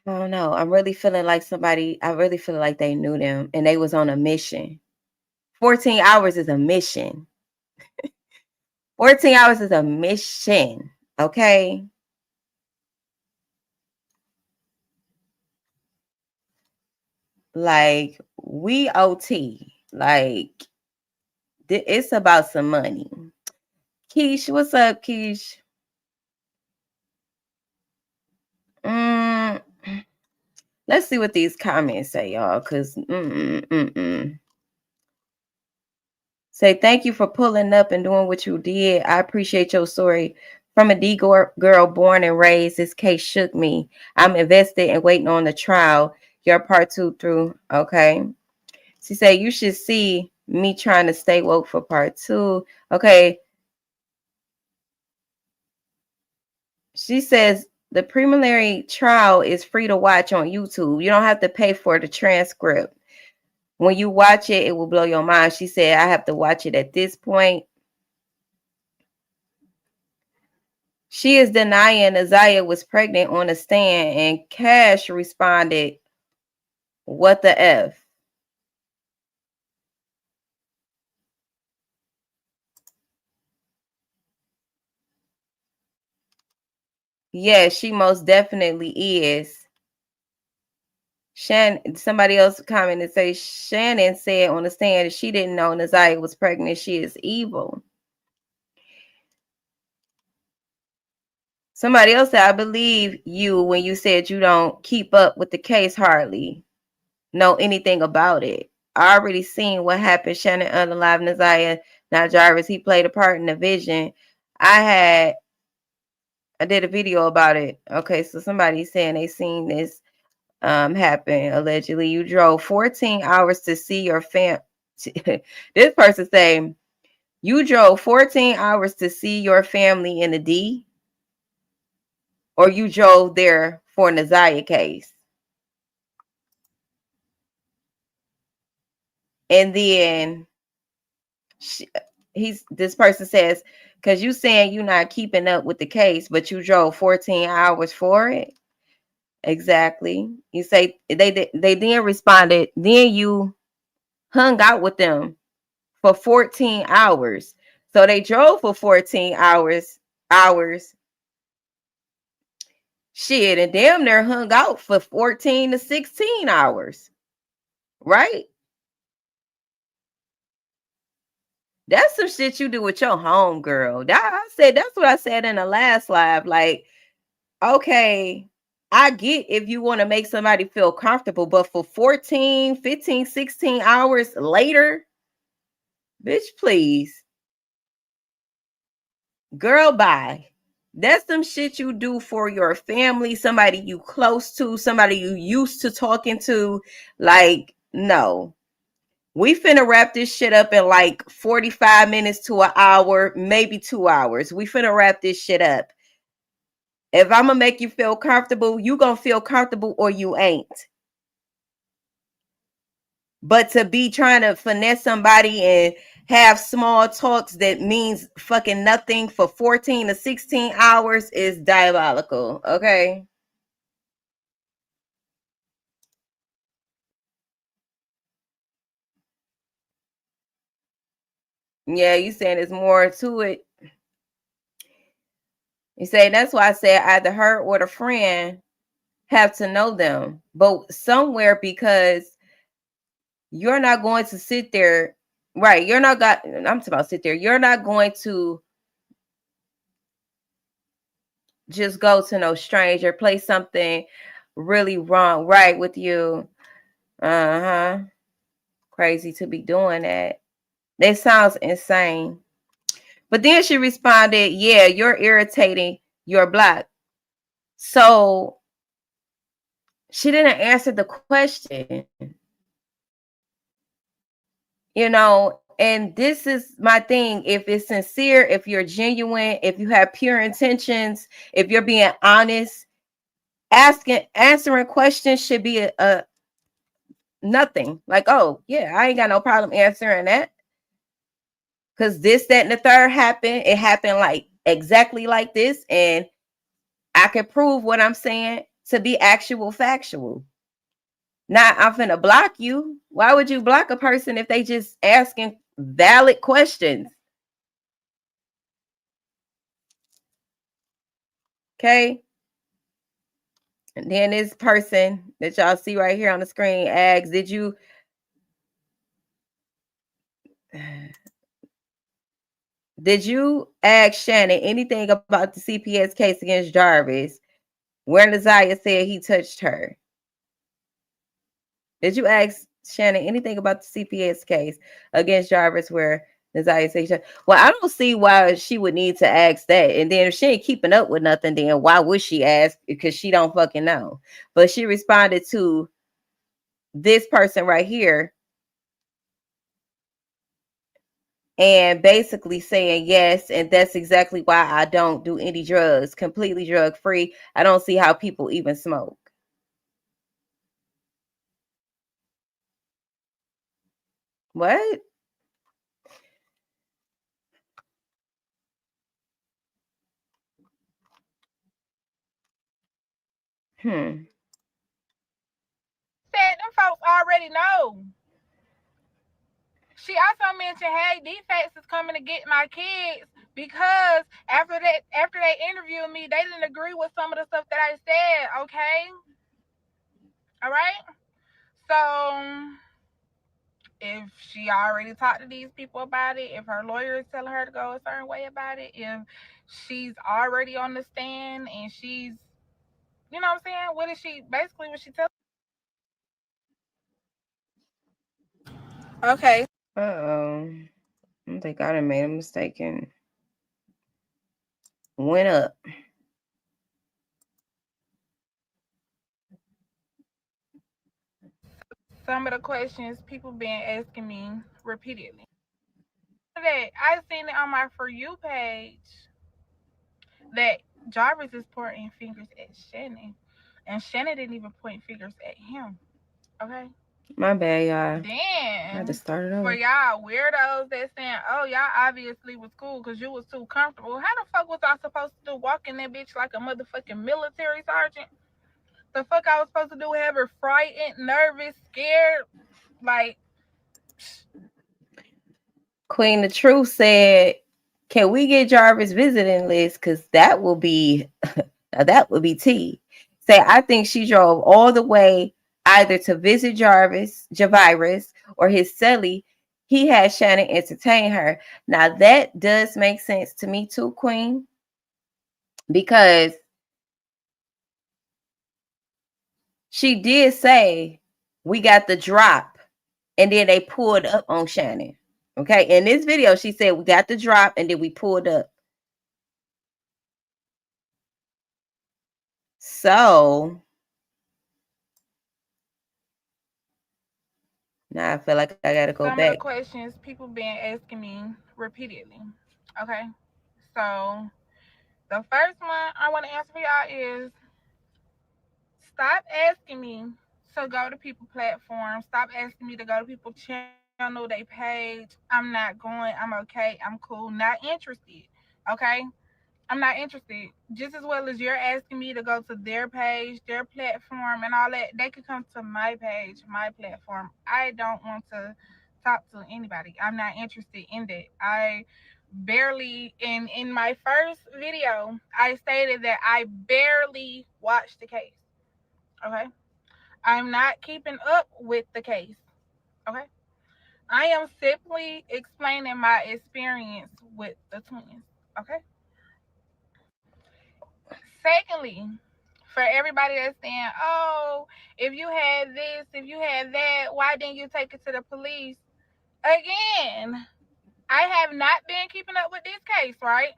I don't know. I'm really feeling like I really feel like they knew them and they was on a mission. 14 hours is a mission. 14 hours is a mission. Okay. Like, we OT. Like, it's about some money. Keish, what's up, Keish? Mm, let's see what these comments say, y'all, because say thank you for pulling up and doing what you did. I appreciate your story. From a D girl born and raised, this case shook me. I'm invested and waiting on the trial. Your part 2 through. Okay. She said you should see me trying to stay woke for part 2. Okay. She says the preliminary trial is free to watch on YouTube. You don't have to pay for the transcript. When you watch it, it will blow your mind. She said, I have to watch it at this point. She is denying Naziyah was pregnant on the stand, and Cash responded, what the F? Yeah, she most definitely is. Somebody else commented say Shannon said on the stand that she didn't know Naziyah was pregnant. She is evil. Somebody else said, I believe you when you said you don't keep up with the case hardly know anything about it. I already seen what happened. Shannon unalive Naziyah, now Jarvis. He played a part in the vision. I did a video about it. Okay, so somebody's saying they seen this happen. Allegedly, you drove 14 hours to see your fam. This person saying you drove 14 hours to see your family in the D, or you drove there for Naziyah case. And then this person says, because you saying you're not keeping up with the case, but you drove 14 hours for it. Exactly. You say they then responded, then you hung out with them for 14 hours. So they drove for 14 hours. Shit, and damn near hung out for 14 to 16 hours. Right? That's some shit you do with your home girl. That's what I said in the last live. Like, okay, I get if you want to make somebody feel comfortable, but for 14, 15, 16 hours later, bitch, please. Girl, bye. That's some shit you do for your family, somebody you close to, somebody you used to talking to. Like, no. We finna wrap this shit up in like 45 minutes to an hour, maybe 2 hours. We finna wrap this shit up. If I'm gonna make you feel comfortable, you gonna feel comfortable or you ain't. But to be trying to finesse somebody and have small talks that means fucking nothing for 14 to 16 hours is diabolical. Okay. Yeah, you saying there's more to it. You say that's why I said either her or the friend have to know them, but somewhere, because you're not going to sit there, right? I'm talking about sit there. You're not going to just go to no stranger, play something really wrong, right, with you. Uh-huh. Crazy to be doing that. That sounds insane. But then she responded, yeah, you're irritating, you're black. So she didn't answer the question. And this is my thing. If it's sincere, if you're genuine, if you have pure intentions, if you're being honest, answering questions should be a nothing. Like, oh yeah, I ain't got no problem answering that, because this, that, and the third happened. It happened like exactly like this, and I can prove what I'm saying. to be actual factual. Not I'm finna block you. Why would you block a person if they just asking valid questions? Okay. And then this person that y'all see right here on the screen asks, did you ask Shannon anything about the CPS case against Jarvis where Naziyah said he touched her? Did you ask Shannon anything about the CPS case against Jarvis where Naziyah said he touched? Well, I don't see why she would need to ask that. And then if she ain't keeping up with nothing, then why would she ask? Because she don't fucking know. But she responded to this person right here and basically saying yes, and that's exactly why I don't do any drugs, completely drug free. I don't see how people even smoke. What? Said them folks already know. She also mentioned, hey, these facts is coming to get my kids because after they interviewed me, they didn't agree with some of the stuff that I said, okay? All right? So if she already talked to these people about it, if her lawyer is telling her to go a certain way about it, if she's already on the stand and she's, you know what I'm saying? What is she basically what she tells? Okay. Uh-oh. I think I done made a mistake and went up. Some of the questions people been asking me repeatedly. That I seen it on my For You page that Jarvis is pointing fingers at Shannon, and Shannon didn't even point fingers at him. Okay. My bad, y'all. I had to Then start it for over. y'all weirdos that saying, "Oh, y'all obviously was cool because you was too comfortable." How the fuck was I supposed to do? Walk in that bitch like a motherfucking military sergeant? The fuck I was supposed to do? Have her frightened, nervous, scared, like. Queen the Truth said, "Can we get Jarvis visiting list? Because that will be tea." Say, I think she drove all the way either to visit Javirus, or his celly. He had Shannon entertain her. Now that does make sense to me too, Queen, because she did say we got the drop, and then they pulled up on Shannon. Okay, in this video, she said we got the drop, and then we pulled up. So now I feel like I gotta go Some of the back. questions people been asking me repeatedly. Okay, so the first one I want to answer for y'all is stop asking me to go to people platforms. Stop asking me to go to people channel, they page. I'm not going. I'm okay. I'm cool. Not interested. Okay. I'm not interested. Just as well as you're asking me to go to their page, their platform, and all that, they could come to my page, my platform. I don't want to talk to anybody. I'm not interested in that. I barely in my first video, I stated that I barely watched the case. Okay. I'm not keeping up with the case. Okay. I am simply explaining my experience with the twins. Okay. Secondly, for everybody that's saying, oh, if you had this, if you had that, why didn't you take it to the police? Again, I have not been keeping up with this case, right?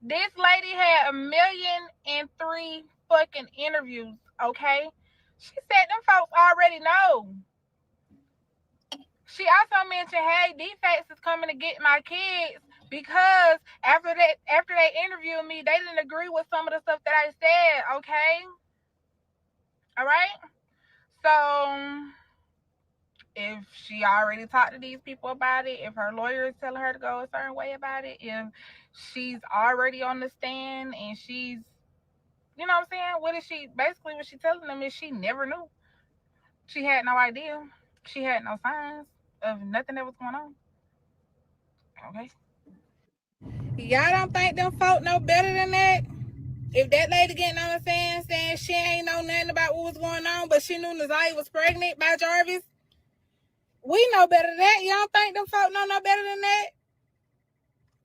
This lady had 1,000,003 fucking interviews, okay? She said them folks already know. She also mentioned, hey, these facts is coming to get my kids because after they interviewed me, they didn't agree with some of the stuff that I said, okay? All right? So if she already talked to these people about it, if her lawyer is telling her to go a certain way about it, if she's already on the stand and she's, You know what I'm saying? What is she basically what she telling them is she never knew. She had no idea. She had no signs of nothing that was going on. Okay. Y'all don't think them folk know better than that? If that lady getting on the fan saying she ain't know nothing about what was going on, but she knew Naziyah was pregnant by Jarvis, we know better than that. Y'all don't think them folk know no better than that?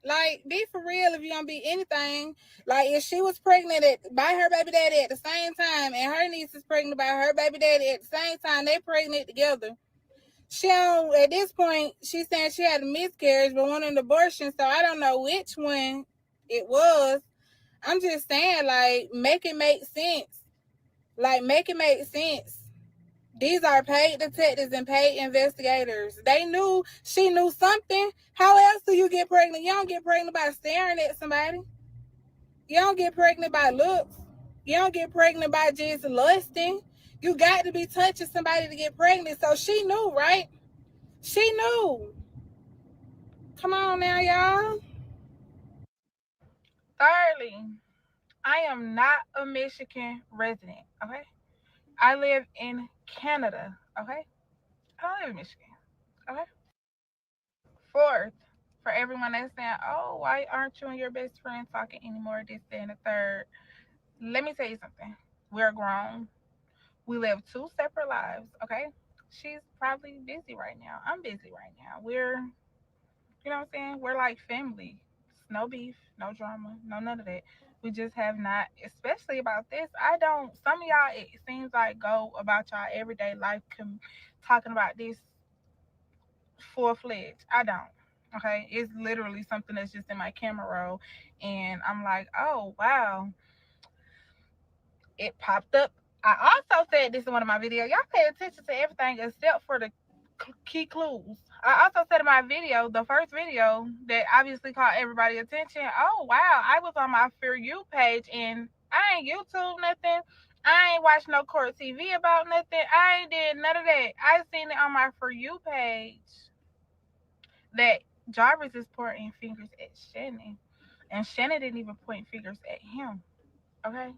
Like, be for real if you gonna be anything. Like, if she was pregnant by her baby daddy at the same time, and her niece is pregnant by her baby daddy at the same time, they pregnant together. She don't, at this point, she's saying she had a miscarriage, but wanted an abortion, so I don't know which one it was. I'm just saying, like, make it make sense. Like, make it make sense. These are paid detectives and paid investigators. They knew, she knew something. How else do you get pregnant? You don't get pregnant by staring at somebody. You don't get pregnant by looks. You don't get pregnant by just lusting. You got to be touching somebody to get pregnant. So she knew, right? She knew. Come on now, y'all. Thirdly, I am not a Michigan resident, okay? I live in Canada, okay? I don't live in Michigan, okay? Fourth, for everyone that's saying, oh, why aren't you and your best friend talking anymore, this, that, and the third? Let me tell you something. We're grown. We live two separate lives, okay? She's probably busy right now. I'm busy right now. You know what I'm saying? We're like family. It's no beef, no drama, no none of that. We just have not, especially about this. I don't, some of y'all, it seems like go about y'all everyday life talking about this full fledged. I don't. Okay. It's literally something that's just in my camera roll. And I'm like, oh, wow, it popped up. I also said this in one of my videos. Y'all pay attention to everything except for the key clues. I also said in my video, the first video that obviously caught everybody attention. Oh wow, I was on my For You page and I ain't YouTube nothing. I ain't watched no court TV about nothing. I ain't did none of that. I seen it on my For You page that Jarvis is pointing fingers at Shannon, and Shannon didn't even point fingers at him. Okay.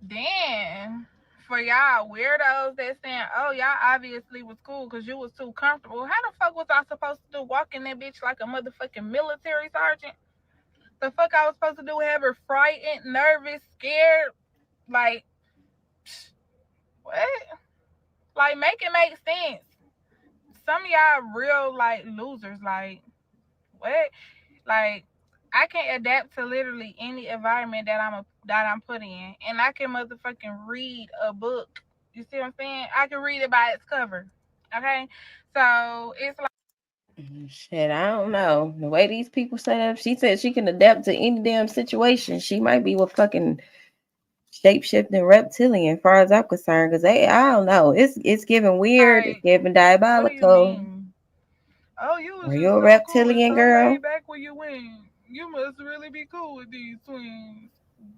Then for y'all weirdos that saying, "Oh, y'all obviously was cool because you was too comfortable." How the fuck was I supposed to do? Walk in that bitch like a motherfucking military sergeant? The fuck I was supposed to do? Have her frightened, nervous, scared? Like what? Like make it make sense. Some of y'all real like losers. Like what? Like I can adapt to literally any environment that I'm put in, and I can motherfucking read a book. You see what I'm saying? I can read it by its cover. Okay, so it's like Shit, I don't know. The way these people set up, she said she can adapt to any damn situation. She might be with fucking shape shifting reptilian, as far as I'm concerned. Cause I don't know. It's giving weird. It's giving what do you diabolical. mean? Oh, you was Are you just a so cool and reptilian so girl? laid back when you went. You must really be cool with these twins.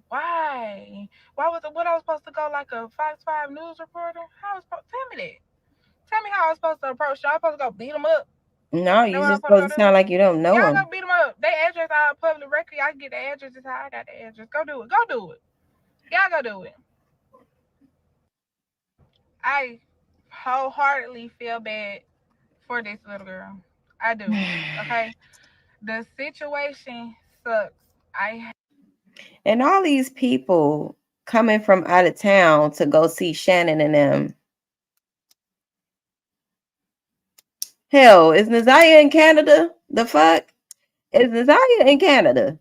Why? Why was it? What I was supposed to go like a Fox 5 news reporter? How was tell me that? Tell me how I was supposed to approach y'all. I supposed to go beat them up? No, That you what I'm just supposed supposed to to go do? sound like you don't know Y'all them. go beat them up. They address all public record. Y'all can get the address. Is how I got the address. Go do it. Go do it. Y'all go do it. I wholeheartedly feel bad for this little girl. I do. Okay. The situation sucks. I And all these people coming from out of town to go see Shannon and them. Hell, is Naziyah in Canada? The fuck? Is Naziyah in Canada?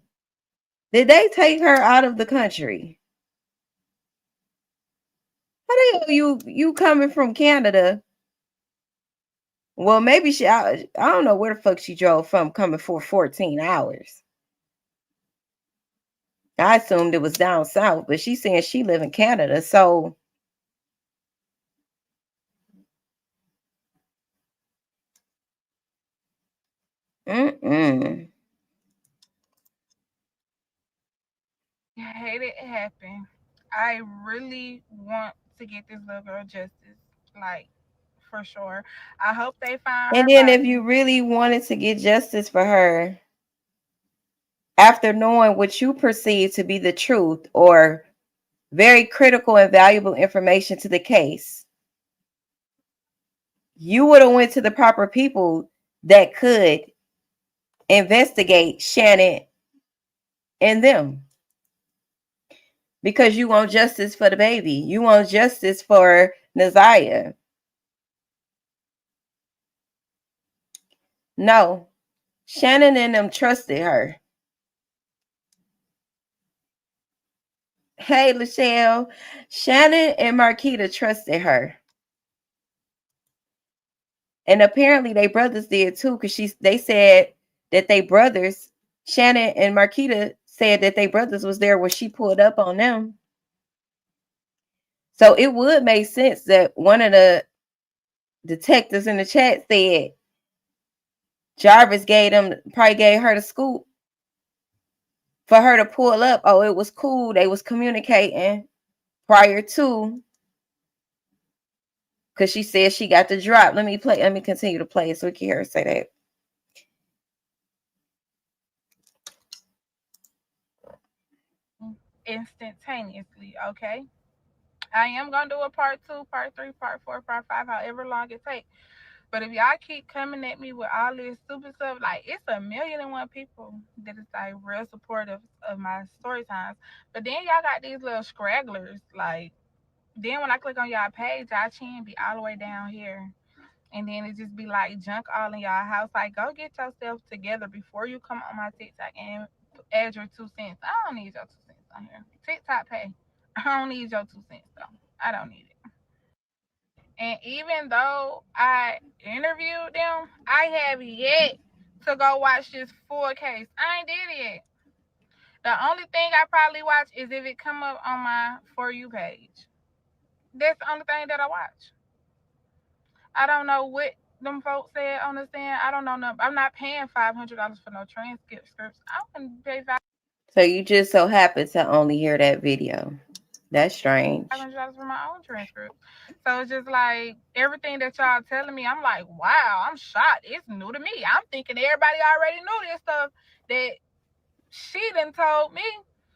Did they take her out of the country? How the hell you coming from Canada? Well, maybe I don't know where the fuck she drove from coming for 14 hours. I assumed it was down south, but she's saying she live in Canada. So mm-mm. hate it happen. I really want to get this little girl justice. Like for sure. I hope they find And her then if body. you really wanted to get justice for her, after knowing what you perceive to be the truth, or very critical and valuable information to the case. You would have went to the proper people that could investigate Shannon and them, because you want justice for the baby. You want justice for Naziyah. No, Shannon and them trusted her. Hey, Lachelle. Shannon and Marquita trusted her. And apparently they brothers did too, because they said that they brothers, Shannon and Marquita said that they brothers was there when she pulled up on them. So it would make sense that one of the detectives in the chat said Jarvis probably gave her the scoop for her to pull up. Oh, it was cool. They was communicating prior to, because she said she got the drop. Let me continue to play it so we can hear her say that. Instantaneously, okay? I am gonna do a part 2, part 3, part 4, part 5, however long it takes. But if y'all keep coming at me with all this stupid stuff, like, it's 1,000,001 people that is like real supportive of my story times. But then y'all got these little scragglers. Like, then when I click on y'all page, y'all chin be all the way down here. And then it just be like junk all in y'all house. Like, go get yourself together before you come on my TikTok and add your 2 cents. I don't need your 2 cents on here. TikTok pay. I don't need your 2 cents though. I don't need it. And even though I interviewed them, I have yet to go watch this full case. I ain't did it yet. The only thing I probably watch is if it come up on my For You page. That's the only thing that I watch. I don't know what them folks said on the stand. I don't know. I'm not paying $500 for no transcripts. I wouldn't pay So you just so happen to only hear that video. That's strange. $500 for my own transcript. So it's just like everything that y'all telling me, I'm like, wow, I'm shocked. It's new to me. I'm thinking everybody already knew this stuff that she done told me.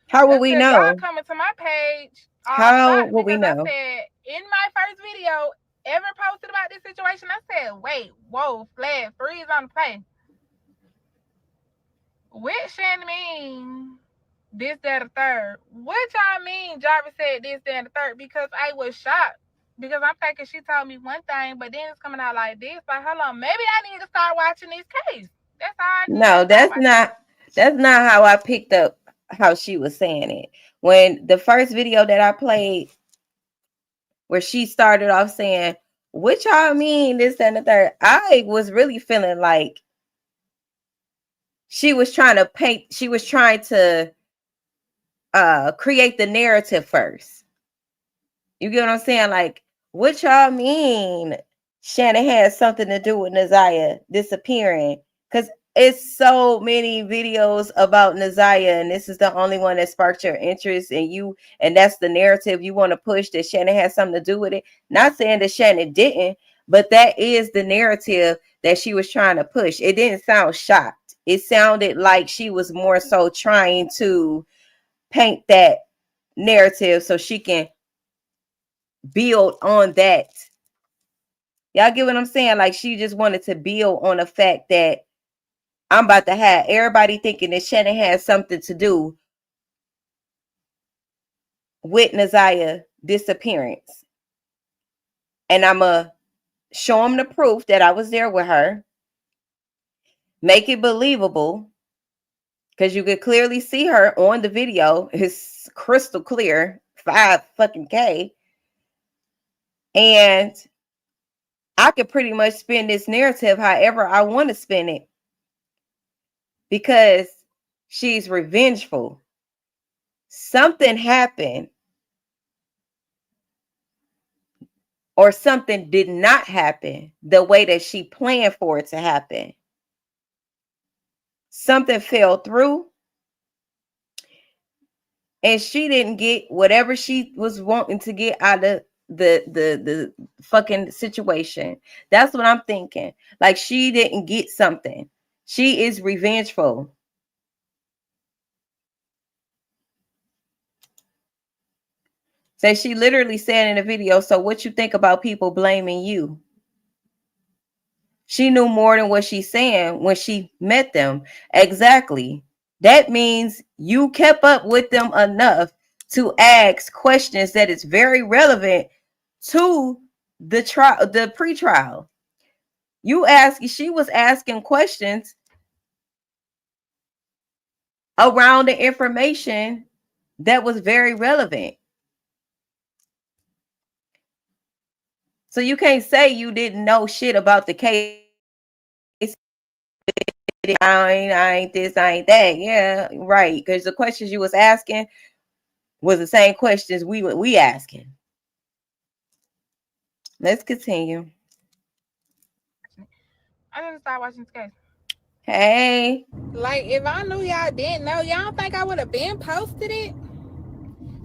How will we Until y'all know? coming to my page all How shocked, will we because I know? said in my first video ever posted about this situation, I said, wait, whoa, flag, freeze on the play. Which Shannon mean this, that, or third? What y'all mean Jarvis said this, that, and the third? Because I was shocked. Because I'm thinking she told me one thing, but then it's coming out like this. Like, hold on, maybe I need to start watching this case. That's all I need to No, start watching. that's not how I picked up how she was saying it. When the first video that I played, where she started off saying, "What y'all mean this, that, and the third," I was really feeling like she was trying to create the narrative first. You get what I'm saying? Like, what y'all mean Shannon has something to do with Naziyah disappearing? Because it's so many videos about Naziyah, and this is the only one that sparked your interest, and that's the narrative you want to push, that Shannon has something to do with it. Not saying that Shannon didn't, but that is the narrative that she was trying to push. It didn't sound shocked. It sounded like she was more so trying to paint that narrative so she can build on that. Y'all get what I'm saying? Like, she just wanted to build on the fact that I'm about to have everybody thinking that Shannon has something to do with Naziyah disappearance. And I'm going to show them the proof that I was there with her. Make it believable. Because you could clearly see her on the video. It's crystal clear. 5 fucking K. And I could pretty much spin this narrative however I want to spin it. Because she's revengeful. Something happened, or something did not happen the way that she planned for it to happen. Something fell through, and she didn't get whatever she was wanting to get out of the fucking situation. That's what I'm thinking. Like, she didn't get something. She is revengeful. Say she literally said in the video, so what you think about people blaming you? She knew more than what she's saying when she met them. Exactly. That means you kept up with them enough to ask questions that is very relevant to the trial, the pre-trial. She was asking questions around the information that was very relevant. So you can't say you didn't know shit about the case. I ain't this, I ain't that. Yeah, right. Because the questions you was asking was the same questions we asking. Let's continue. I didn't start watching this case. Hey. Like, if I knew y'all didn't know, y'all don't think I would have been posted it?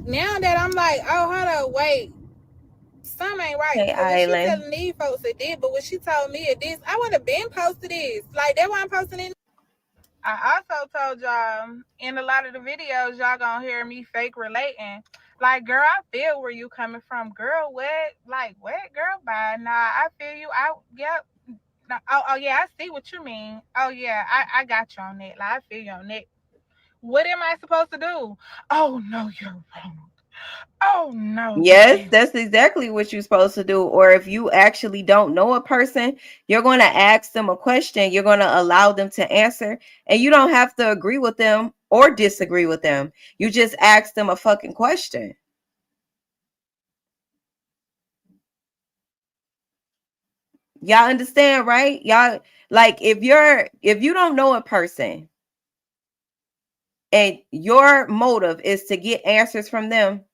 Now that I'm like, oh, hold on, wait. Something ain't right. Hey, Because if she Island. telling these folks it did, but when she told me it did, I would have been posted this. Like, that's why I'm posting it. I also told y'all in a lot of the videos, y'all gonna hear me fake relating. Like, girl, I feel where you coming from. Girl, what? Like, what? Girl, bye. Nah, I feel you. Yep. No, oh, yeah, I see what you mean. Oh, yeah, I got you on that. Like, I feel you on that. What am I supposed to do? Oh, no, you're wrong. Oh, no, you Yes, did. that's exactly what you're supposed to do. Or if you actually don't know a person, you're going to ask them a question. You're going to allow them to answer. And you don't have to agree with them or disagree with them. You just ask them a fucking question. Y'all understand, right? Y'all, like, if you don't know a person and your motive is to get answers from them,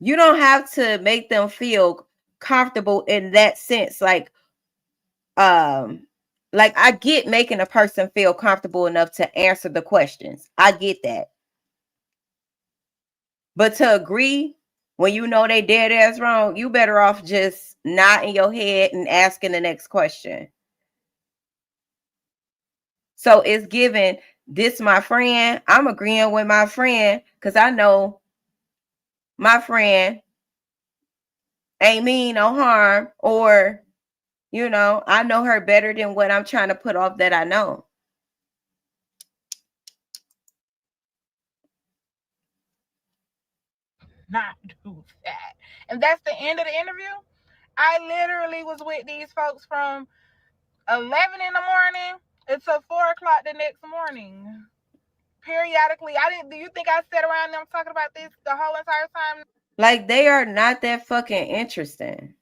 you don't have to make them feel comfortable in that sense. Um like I get making a person feel comfortable enough to answer the questions. I get that. But to agree when you know they dead ass wrong, you better off just nodding your head and asking the next question. So it's given this my friend. I'm agreeing with my friend because I know my friend ain't mean no harm, or I know her better than what I'm trying to put off that I know. Not do that. And that's the end of the interview. I literally was with these folks from 11 in the morning until 4 o'clock the next morning. Periodically, I didn't. Do you think I sat around them talking about this the whole entire time? Like, they are not that fucking interesting.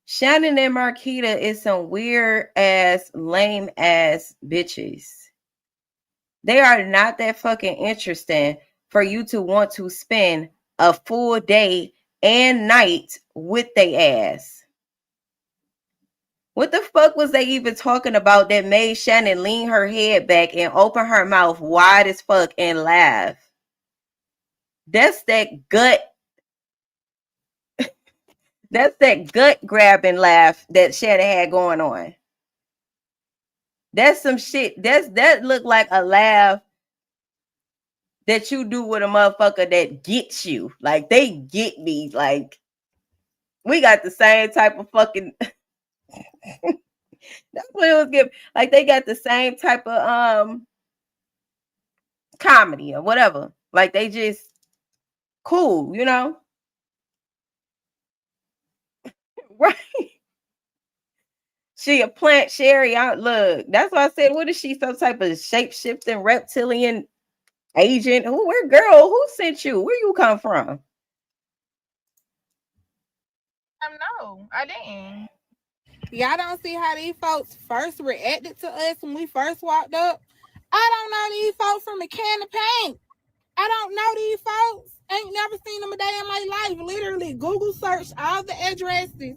Shannon and Marquita is some weird ass, lame ass bitches. They are not that fucking interesting for you to want to spend a full day and night with they ass. What the fuck was they even talking about that made Shannon lean her head back and open her mouth wide as fuck and laugh? That's that gut. That's that gut grabbing laugh that Shannon had going on. That's some shit. That look like a laugh that you do with a motherfucker that gets you. Like, they get me. Like, we got the same type of fucking. That's what it was giving. Like, they got the same type of comedy or whatever. Like, they just cool. Right? She a plant Sherry. Look, that's why I said, what is she? Some type of shape shifting reptilian agent? Where girl? Who sent you? Where you come from? No, I didn't. Y'all don't see how these folks first reacted to us when we first walked up. I don't know these folks from a can of paint. I don't know these folks. Ain't never seen them a day in my life. Literally, Google searched all the addresses,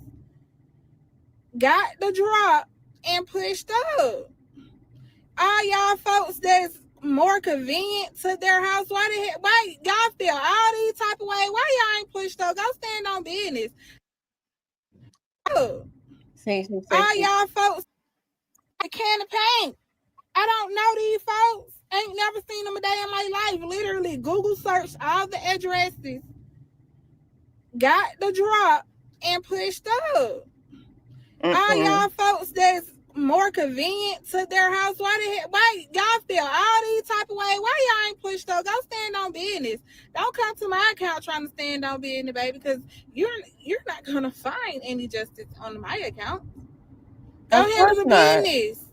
got the drop, and pushed up. All y'all folks that's more convenient to their house, why y'all feel all these type of way? Why y'all ain't pushed up? Go stand on business. Oh, See. all y'all folks a can of paint. I don't know these folks. Ain't never seen them a day in my life. Literally, Google searched all the addresses, got the drop, and pushed up. All Mm-mm. y'all folks that's more convenient to their house, why y'all feel all these type of way? Why y'all ain't pushed up? Go stand on business. Don't come to my account trying to stand on business, baby, because you're not gonna find any justice on my account. Go Of handle course the not. business.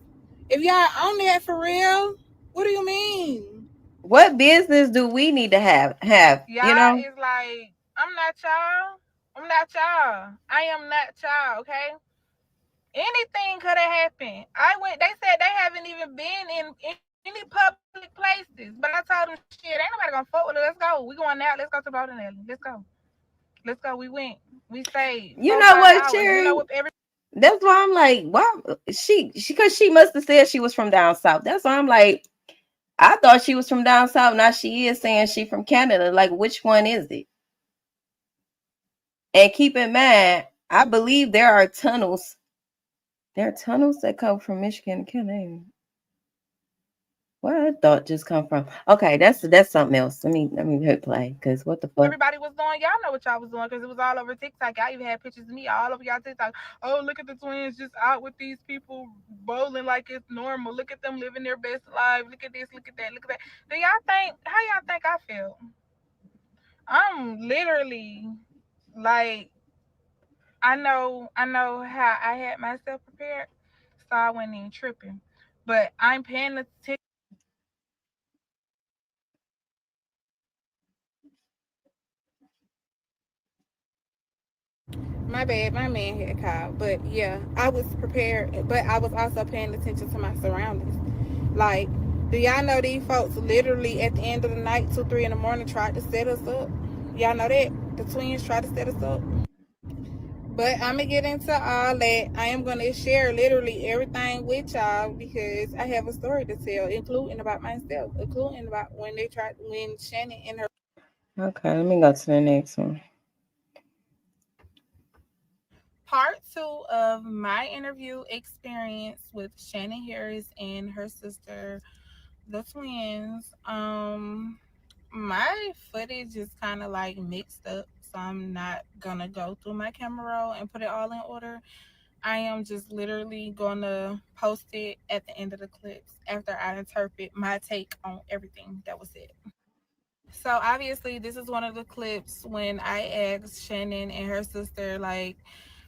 If y'all on that for real, what do you mean? What business do we need to have, you Y'all know? is like, I'm not y'all. I'm not y'all. I am not y'all, okay? Anything could have happened. They said they haven't even been in any public places. But I told them, shit, ain't nobody gonna fuck with it. Let's go. We going now. Let's go to Bowden Alley. Let's go. Let's go. We went. We stayed four, You five know what, hours. You know Cherry? what every That's why I'm like, why she because she must have said she was from down south. That's why I'm like, I thought she was from down south. Now she is saying she from Canada. Like, which one is it? And keep in mind, I believe there are tunnels. There are tunnels that come from Michigan to Canada. Where did thought just come from? Okay, that's something else. Let me hit play because what the fuck? everybody was doing, y'all know what y'all was doing because it was all over TikTok. Y'all even had pictures of me all over y'all TikTok. Oh, look at the twins just out with these people bowling like it's normal. Look at them living their best life. Look at this, look at that, look at that. Do y'all think how y'all think I feel? I'm literally like I know how I had myself prepared, so I wasn't even tripping. But I'm paying attention. My bad, my man had called. But yeah, I was prepared, but I was also paying attention to my surroundings. Like, do y'all know these folks literally at the end of the night, 2, 3 in the morning, tried to set us up? Y'all know that? The twins tried to set us up. But I'm gonna get into all that. I am gonna share literally everything with y'all because I have a story to tell, including about myself, including about when Shannon and her Okay, let me go to the next one. part two of my interview experience with Shannon Harris and her sister, the twins. My footage is kind of like mixed up, so I'm not gonna go through my camera roll and put it all in order. I am just literally gonna post it at the end of the clips after I interpret my take on everything that was said. So obviously, this is one of the clips when I asked Shannon and her sister, like,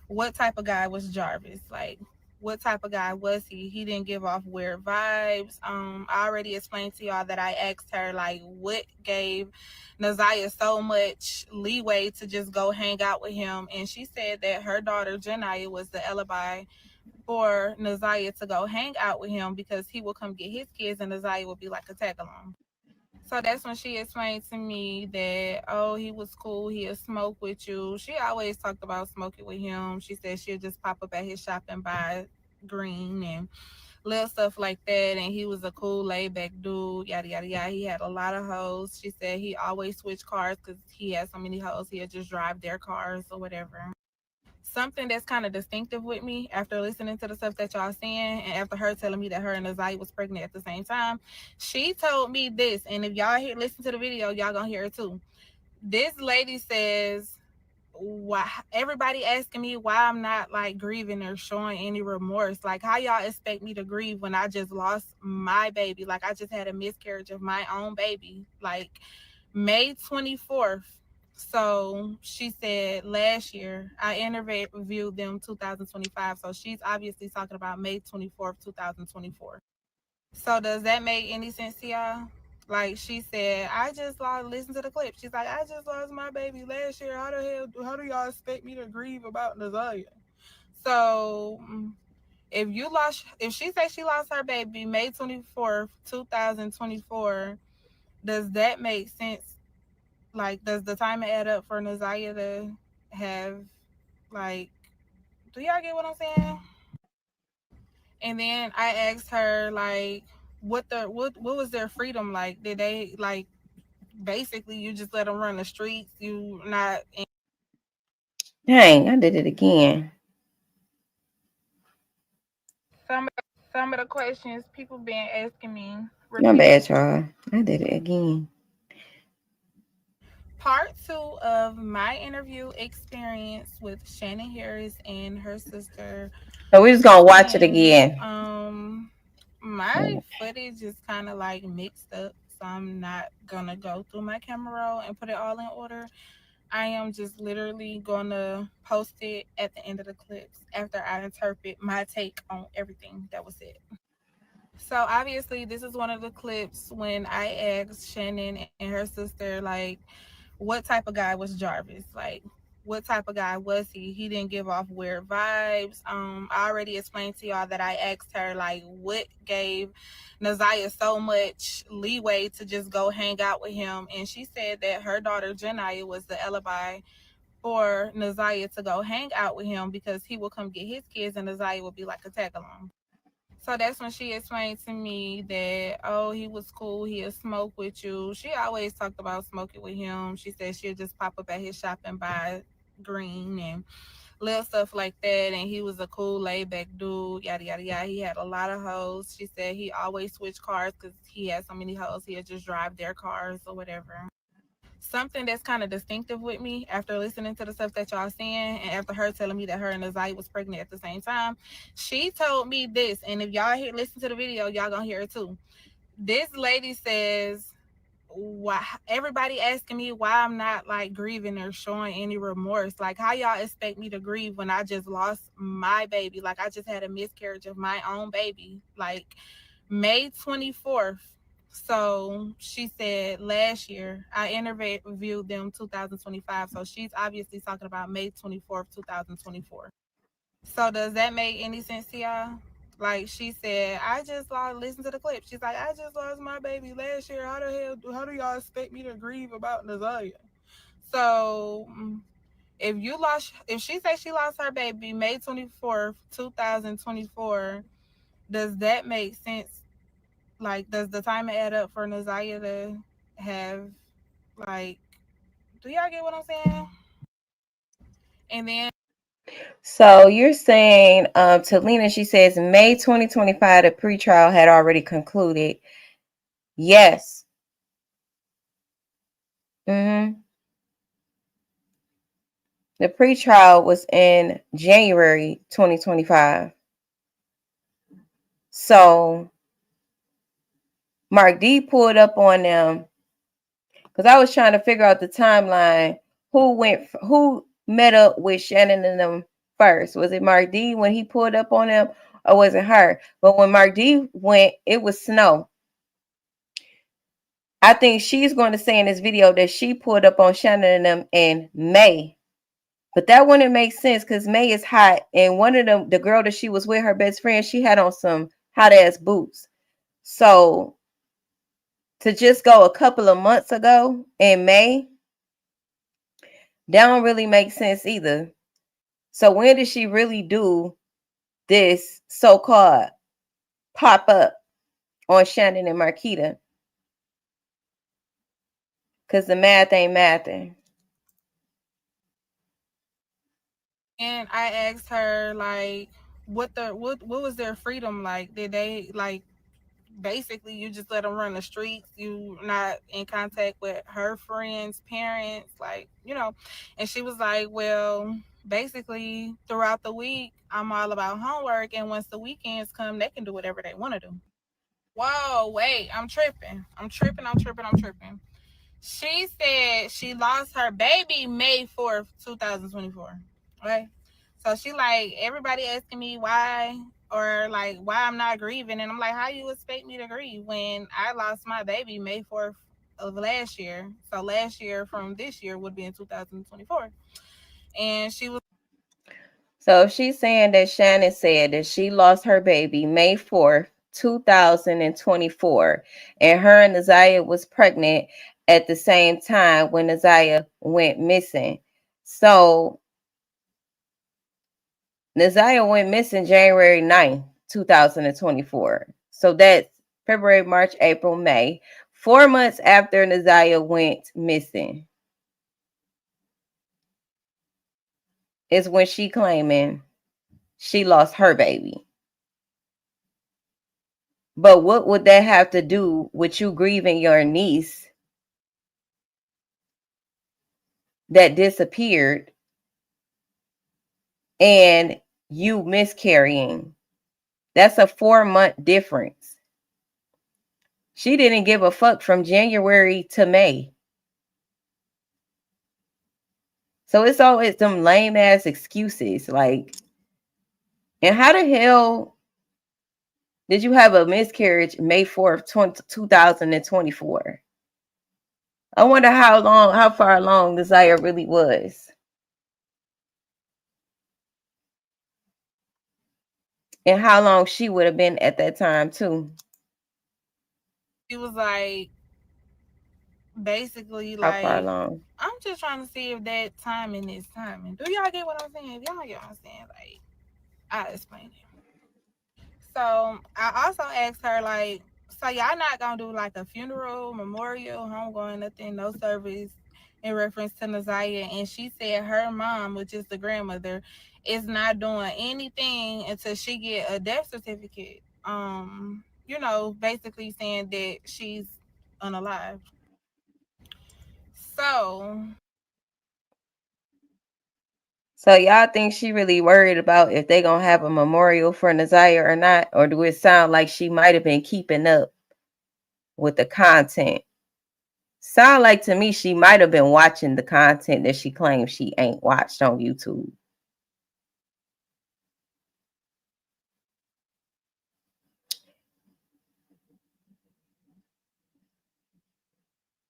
what type of guy was Jarvis? Like, what type of guy was he? He didn't give off weird vibes. I already explained to y'all that I asked her, like, what gave Naziyah so much leeway to just go hang out with him. And she said that her daughter, Janiyah, was the alibi for Naziyah to go hang out with him because he will come get his kids and Naziyah will be like a tag along. So that's when she explained to me that, oh, he was cool. He'll smoke with you. She always talked about smoking with him. She said she'll just pop up at his shop and buy green and little stuff like that. And he was a cool, laid back dude, yada, yada, yada. He had a lot of hoes. She said he always switched cars because he had so many hoes. He'll just drive their cars or whatever. Something that's kind of distinctive with me after listening to the stuff that y'all saying and after her telling me that her and Azai was pregnant at the same time, she told me this, and if y'all listen to the video, y'all gonna hear it too. This lady says, why everybody asking me why I'm not like grieving or showing any remorse. Like, how y'all expect me to grieve when I just lost my baby? Like, I just had a miscarriage of my own baby. Like, May 24th. So she said last year, I interviewed them 2025. So she's obviously talking about May 24th, 2024. So does that make any sense to y'all? Like, she said, I just lost, listen to the clip. She's like, I just lost my baby last year. How do y'all expect me to grieve about Naziyah? So if she says she lost her baby May 24th, 2024, does that make sense? Like, does the time add up for Naziyah to have, like, do y'all get what I'm saying? And then I asked her, like, what was their freedom like? Did they, like, basically you just let them run the streets? You not Dang, I did it again. some of the questions people been asking me. My Repeat. bad, y'all. I did it again. Part two of my interview experience with Shannon Harris and her sister So we're just gonna watch it twins. again. My footage is kind of like mixed up, so I'm not gonna go through my camera roll and put it all in order. I am just literally gonna post it at the end of the clips after I interpret my take on everything that was said. So obviously, this is one of the clips when I asked Shannon and her sister, like, what type of guy was Jarvis? Like, what type of guy was he? He didn't give off weird vibes. I already explained to y'all that I asked her like what gave Naziyah so much leeway to just go hang out with him, and she said that her daughter Janiyah was the alibi for Naziyah to go hang out with him because he would come get his kids and Naziyah would be like a tag along. So that's when she explained to me that, oh, he was cool. He'll smoke with you. She always talked about smoking with him. She said she'll just pop up at his shop and buy green and little stuff like that. And he was a cool, laid back dude, yada, yada, yada. He had a lot of hoes. She said he always switched cars because he had so many hoes. He'll just drive their cars or whatever. Something that's kind of distinctive with me after listening to the stuff that y'all saying and after her telling me that her and Naziyah was pregnant at the same time, she told me this, and if y'all listen to the video, y'all gonna hear it too. This lady says, why everybody asking me why I'm not like grieving or showing any remorse. Like, how y'all expect me to grieve when I just lost my baby? Like, I just had a miscarriage of my own baby, like May 24th. So she said last year, I interviewed them 2025. So she's obviously talking about May 24th, 2024. So does that make any sense to y'all? Like, she said, I just lost, listen to the clip. She's like, I just lost my baby last year. How do y'all expect me to grieve about Naziyah? So if she said she lost her baby May 24th, 2024, does that make sense? Like, does the time add up for Naziyah to have, like, do y'all get what I'm saying? And then So you're saying, to Lena, she says May 2025, the pretrial had already concluded. Yes. Mm-hmm. The pretrial was in January 2025. So Mark D pulled up on them because I was trying to figure out the timeline. Who met up with Shannon and them first? Was it Mark D when he pulled up on them, or was it her? But when Mark D went, it was snow. I think she's going to say in this video that she pulled up on Shannon and them in May. But that wouldn't make sense because May is hot. And one of them, the girl that she was with, her best friend, she had on some hot ass boots. So to just go a couple of months ago in May, that don't really make sense either. So when did she really do this so-called pop up on Shannon and Marquita? Because the math ain't mathing. and I asked her like what was their freedom like? Did they like basically you just let them run the streets? You not in contact with her friends, parents, like, you know? And she was like, well, basically throughout the week I'm all about homework, and once the weekends come they can do whatever they want to do. Whoa, wait, I'm tripping. I'm tripping. She said she lost her baby May 4th, 2024. Right? So she like everybody asking me why, or like why I'm not grieving, and I'm like, how you expect me to grieve when I lost my baby May 4th of last year? So last year from this year would be in 2024. And she was So she's saying that Shannon said that she lost her baby May 4th, 2024, and her and Naziyah was pregnant at the same time when Naziyah went missing. So Naziyah went missing January 9th, 2024. So that's February, March, April, May. 4 months after Naziyah went missing is when she claiming she lost her baby. But what would that have to do with you grieving your niece that disappeared and you miscarrying? That's a 4-month difference. She didn't give a fuck from January to May. So it's always some lame ass excuses. Like, and how the hell did you have a miscarriage May 4th, 2024? I wonder how far along Naziyah really was. And how long she would have been at that time, too. It was like, basically, How far like, along? I'm just trying to see if that timing is timing. Do y'all get what I'm saying? If y'all get what I'm saying, like, I'll explain it. So I also asked her, like, so y'all not gonna do like a funeral, memorial, homegoing, nothing, no service in reference to Naziyah? And she said her mom, which is the grandmother, is not doing anything until she get a death certificate. Basically saying that she's unalive. So So y'all think she really worried about if they gonna have a memorial for Naziyah or not? Or do it sound like she might have been keeping up with the content? Sound like to me she might have been watching the content that she claims she ain't watched on YouTube.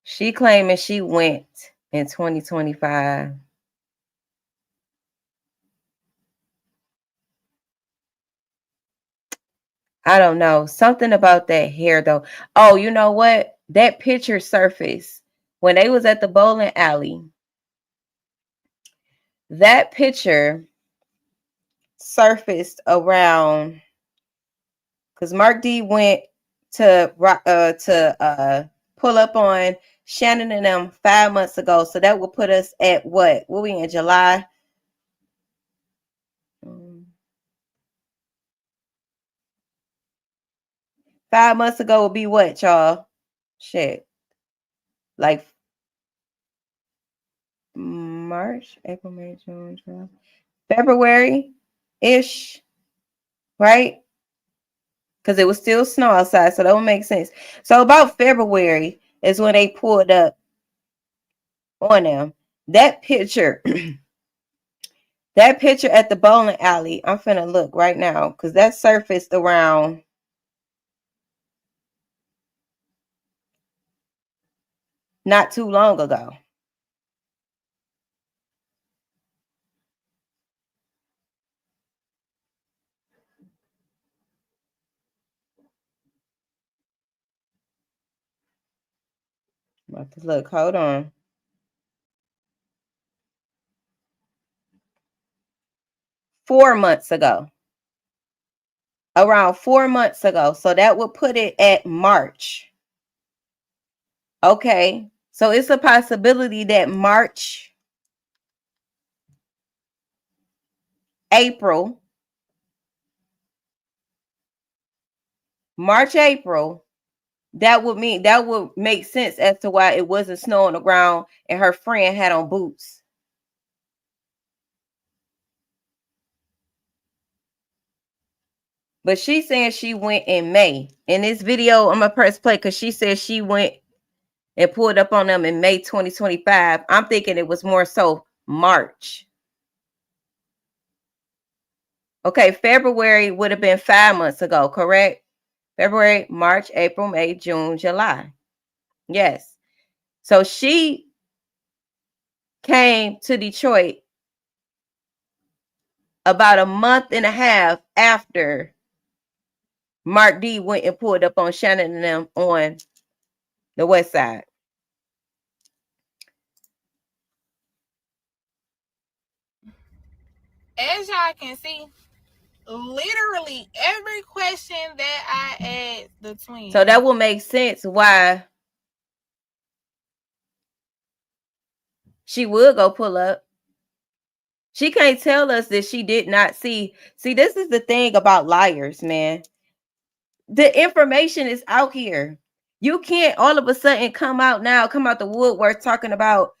She claiming she went in 2025. I don't know. Something about that hair though. Oh, you know what? That picture surfaced when they was at the bowling alley. That picture surfaced around because Mark D went to pull up on Shannon and them 5 months ago. So that would put us at what? What we in July? 5 months ago would be what, y'all? Shit. Like March, April, May, June, July, February-ish, right? Because it was still snow outside, so that would make sense. So about February is when they pulled up on them. That picture, that picture at the bowling alley, I'm finna look right now because that surfaced around not too long ago. I'm about to look, hold on. 4 months ago. Around 4 months ago. So that would put it at March. Okay. So it's a possibility that April, April, that would make sense as to why it wasn't snow on the ground and her friend had on boots. But she's saying she went in May. In this video, I'm gonna press play because she said she went and pulled up on them in May 2025. I'm thinking it was more so March. Okay, February would have been 5 months ago, correct? February, March, April, May, June, July. Yes. So she came to Detroit about a month and a half after Mark D went and pulled up on Shannon and them on the west side. as y'all can see, literally every question that I asked the twins. So that will make sense why she would go pull up. She can't tell us that she did not see. See, this is the thing about liars, man. The information is out here. You can't all of a sudden come out the woodwork talking about,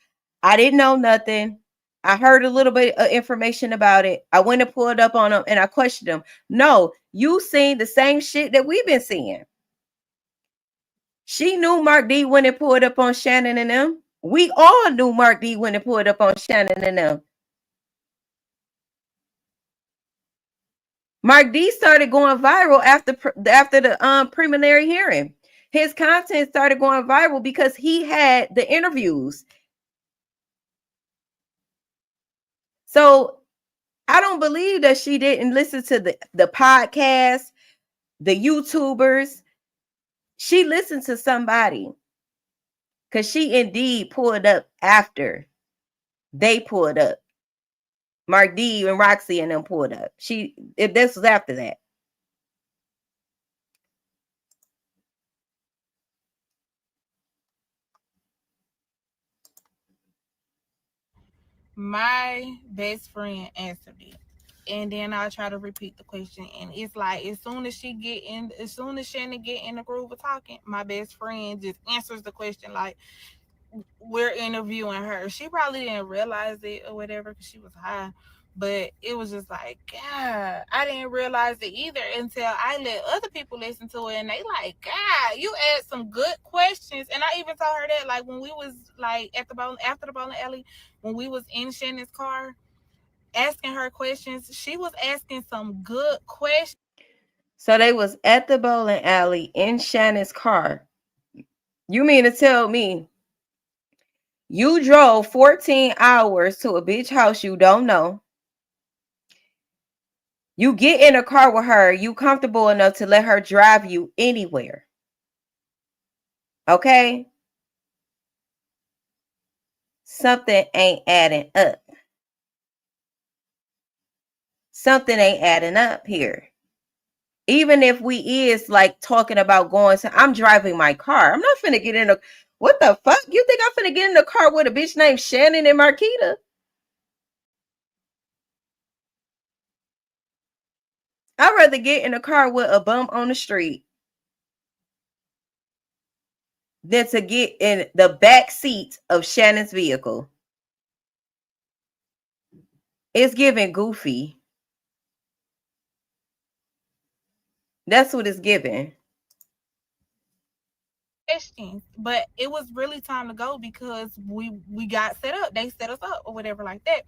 I didn't know nothing. I heard a little bit of information about it. I went and pulled up on them and I questioned them. No, you seen the same shit that we've been seeing. She knew Mark D when it pulled up on Shannon and them. We all knew Mark D when it pulled up on Shannon and them. Mark D started going viral after the preliminary hearing. His content started going viral because he had the interviews. So I don't believe that she didn't listen to the podcast, the YouTubers. She listened to somebody because she indeed pulled up after they pulled up. Mark D and Roxy and them pulled up. This was after that. My best friend answered it. And then I'll try to repeat the question. And it's like as soon as Shannon get in the groove of talking, my best friend just answers the question like we're interviewing her. She probably didn't realize it or whatever because she was high. But it was just like, God, I didn't realize it either until I let other people listen to it. And they like, God, you asked some good questions. And I even told her that, like, when we was, like, after the bowling alley, when we was in Shannon's car, asking her questions, she was asking some good questions. So they was at the bowling alley in Shannon's car. You mean to tell me you drove 14 hours to a bitch house you don't know? You get in a car with her, you comfortable enough to let her drive you anywhere. Okay? Something ain't adding up. Something ain't adding up here. Even if we is like talking about going to, I'm driving my car. I'm not finna get in a, what the fuck? You think I'm finna get in the car with a bitch named Shannon and Marquita? I'd rather get in a car with a bum on the street than to get in the back seat of Shannon's vehicle. It's giving goofy. That's what it's giving. Questions, but it was really time to go because we got set up. They set us up or whatever like that.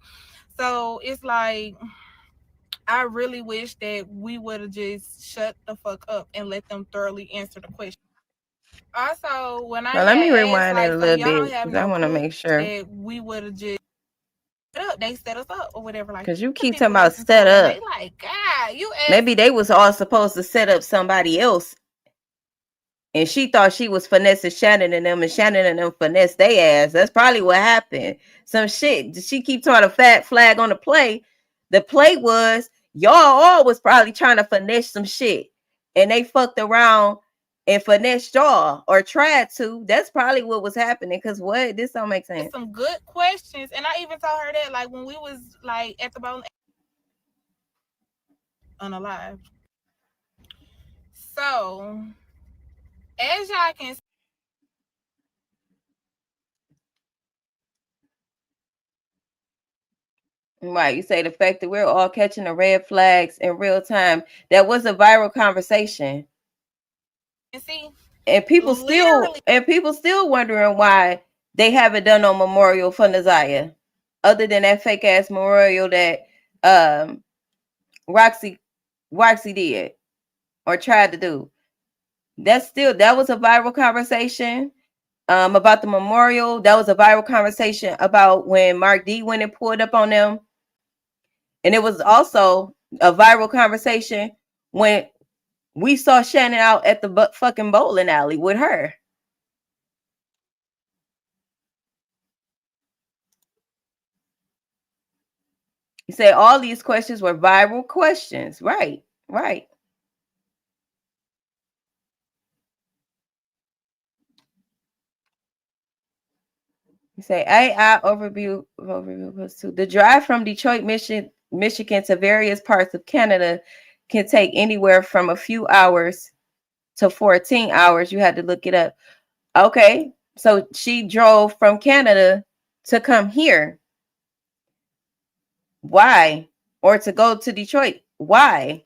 So it's like I really wish that we would have just shut the fuck up and let them thoroughly answer the question. Also, when I Well, let me had asked, rewind it like, a so little y'all don't bit have because I no want to proof make sure. that we would have just up. They set us up or whatever. Like, Because you keep talking people about listen to set it and they up. like, God, you asked. Maybe they was all supposed to set up somebody else. And she thought she was finessing Shannon and them, and Shannon and them finessed their ass. That's probably what happened. Some shit. She keep talking a fat flag on the play. The play was y'all all was probably trying to finesse some shit. And they fucked around and finessed y'all or tried to. That's probably what was happening. Because what? This don't make sense. Some good questions. And I even told her that, like, when we was, like, at the bowling unalive. So, as y'all can see, Right. You say the fact that we're all catching the red flags in real time. That was a viral conversation. And people still wondering why they haven't done no memorial for Naziyah, other than that fake ass memorial that Roxy did or tried to do. That was a viral conversation. About the memorial, that was a viral conversation about when Mark D went and pulled up on them. And it was also a viral conversation when we saw Shannon out at the fucking bowling alley with her. You say all these questions were viral questions. Right, right. You say AI overview plus 2. The drive from Detroit, Michigan to various parts of Canada can take anywhere from a few hours to 14 hours. You had to look it up. Okay. So she drove from Canada to come here. Why? Or to go to Detroit. Why?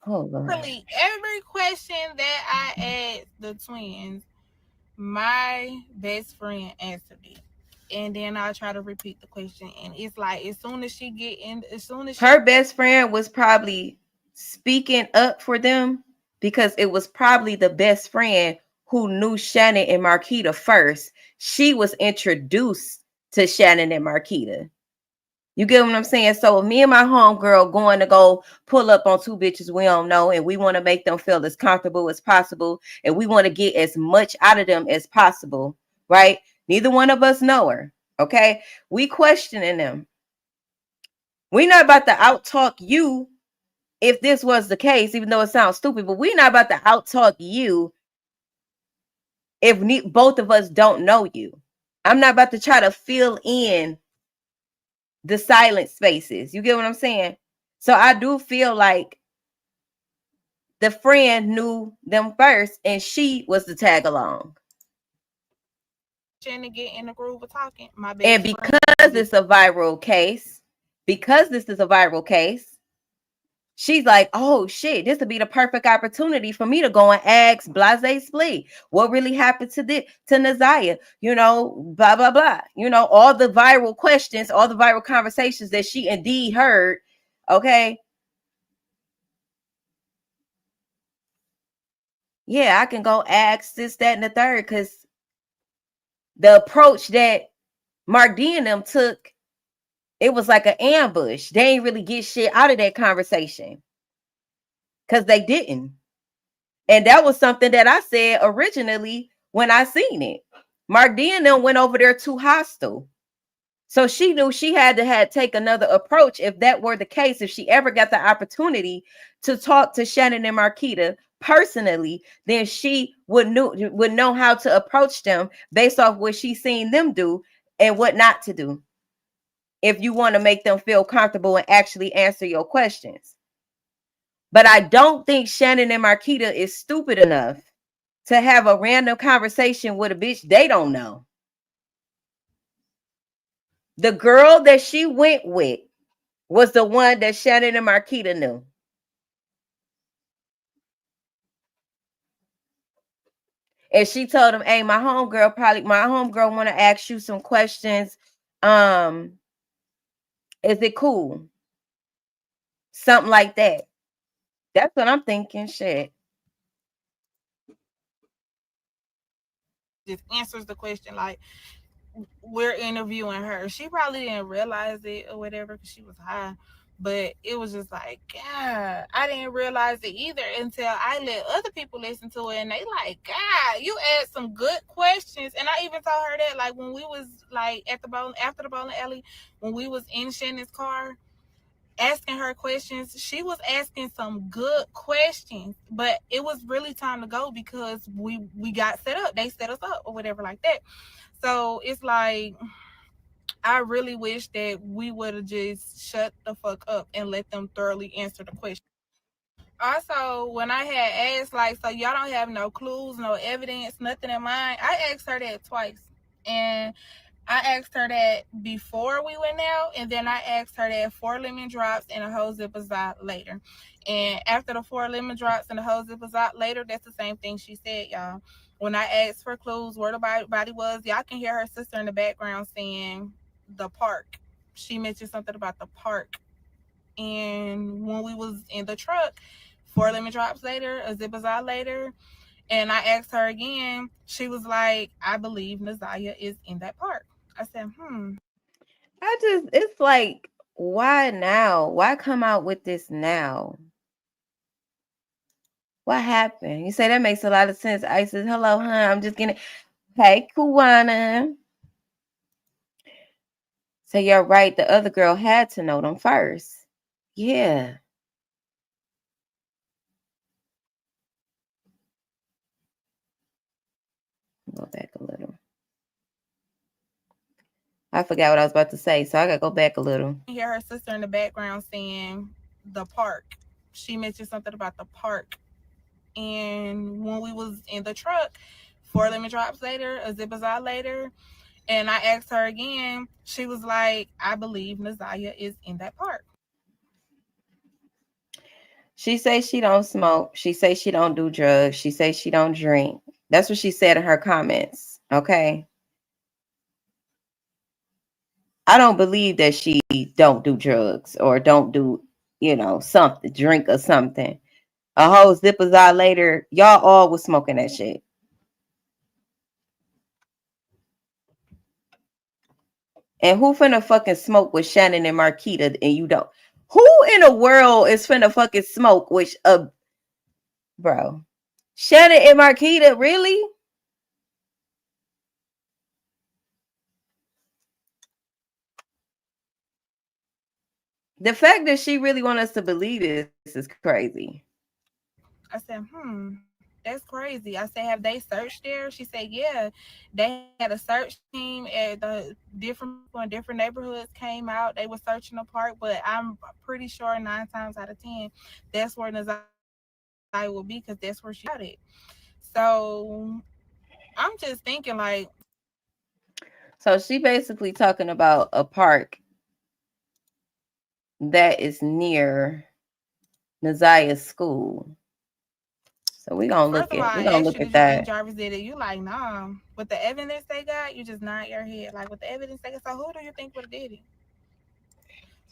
Hold on. Really, every question that I asked the twins, my best friend answered it. And then I try to repeat the question, and it's like as soon as she get in, as soon as she, Her best friend was probably speaking up for them because it was probably the best friend who knew Shannon and Marquita first. She was introduced to Shannon and Marquita. You get what I'm saying? So me and my homegirl going to go pull up on two bitches we don't know, and we want to make them feel as comfortable as possible, and we want to get as much out of them as possible, right? Neither one of us know her, okay? We questioning them. We not about to out talk you if this was the case, even though it sounds stupid, but we not about to out talk you if both of us don't know you. I'm not about to try to fill in the silent spaces. You get what I'm saying? So I do feel like the friend knew them first and she was the tag along. Shannon get in the groove of talking, my And best friend, because it's a viral case, she's like, oh shit, this would be the perfect opportunity for me to go and ask Blase Splee what really happened to Naziyah, blah, blah, blah. All the viral questions, all the viral conversations that she indeed heard. Okay. Yeah, I can go ask this, that, and the third, because the approach that Mark D and them took, it was like an ambush. They ain't really get shit out of that conversation because they didn't. And that was something that I said originally when I seen it. Mark D and them went over there too hostile. So she knew she had to take another approach if that were the case. If she ever got the opportunity to talk to Shannon and Marquita personally, then she would know how to approach them based off what she seen them do and what not to do. If you want to make them feel comfortable and actually answer your questions. But I don't think Shannon and Marquita is stupid enough to have a random conversation with a bitch they don't know. The girl that she went with was the one that Shannon and Marquita knew. And she told him, hey, my homegirl want to ask you some questions. Is it cool? Something like that. That's what I'm thinking. Shit. just answers the question like we're interviewing her. She probably didn't realize it or whatever because she was high. But it was just like, God, I didn't realize it either until I let other people listen to it. And they like, God, you asked some good questions. And I even told her that, like, when we was, like, after the bowling alley, when we was in Shannon's car, asking her questions, she was asking some good questions. But it was really time to go because we got set up. They set us up or whatever like that. So it's like, I really wish that we would have just shut the fuck up and let them thoroughly answer the question. Also, when I had asked, like, so y'all don't have no clues, no evidence, nothing in mind, I asked her that twice. And I asked her that before we went out, and then I asked her that 4 lemon drops and a whole zipazot later. And after the 4 lemon drops and the whole zipazot later, that's the same thing she said, y'all. When I asked for clues where the body was, y'all can hear her sister in the background saying the park. She mentioned something about the park. And when we was in the truck, 4 lemon drops later, a zipazot later, and I asked her again, she was like, I believe Naziyah is in that park. I said, It's like, why now? Why come out with this now? What happened? You say that makes a lot of sense. Isis, hello, huh? I'm just getting, hey, Kuwana. So you're right. The other girl had to know them first. Yeah. Go back a little. I forgot what I was about to say, so I gotta go back a little. hear her sister in the background saying the park. she mentioned something about the park. And when we was in the truck, 4 lemon drops later, a zipazar later, and I asked her again, she was like, I believe Naziyah is in that park. She say she don't smoke. She say she don't do drugs. She say she don't drink. That's what she said in her comments. Okay. I don't believe that she don't do drugs or don't do, something, drink or something. A whole zipazar later, y'all all was smoking that shit. And who finna fucking smoke with Shannon and Marquita and you don't? Who in the world is finna fucking smoke with bro? Shannon and Marquita, really? The fact that she really want us to believe this is crazy. I said, that's crazy. I said, have they searched there? She said, yeah. They had a search team at the different people in different neighborhoods came out. They were searching the park, but I'm pretty sure 9 times out of 10, that's where Naziyah will be because that's where she got it. So I'm just thinking, like, So she basically talking about a park that is near Naziyah's school. So first of all, we're I gonna asked look you, at did you think that. Jarvis did it? You like, nah. With the evidence they got, you just nod your head. Like, with the evidence they got, so who do you think would have did it?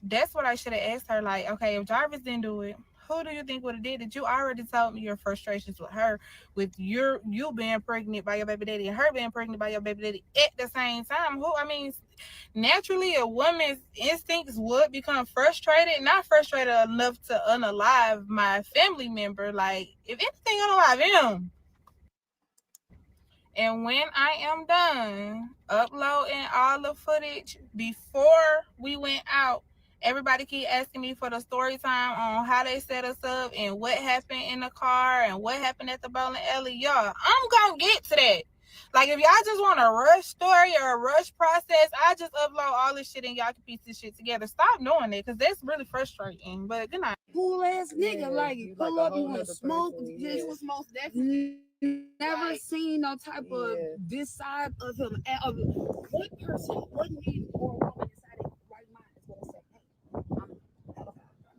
That's what I should have asked her. Like, okay, if Jarvis didn't do it, who do you think would have did it? You already told me your frustrations with her, with you being pregnant by your baby daddy and her being pregnant by your baby daddy at the same time. Naturally, a woman's instincts would become frustrated, not frustrated enough to unalive my family member. Like, if anything, unalive him. And when I am done uploading all the footage before we went out, everybody keep asking me for the story time on how they set us up and what happened in the car and what happened at the bowling alley. Y'all, I'm gonna get to that. Like, if y'all just want a rush story or a rush process, I just upload all this shit and y'all can piece this shit together. Stop doing it, because that's really frustrating. But good night. Cool ass nigga, yeah, like you pull up, you want to smoke. He was most definitely never seen no type of this side of him. Of what person, what man or woman inside their right mind is gonna say,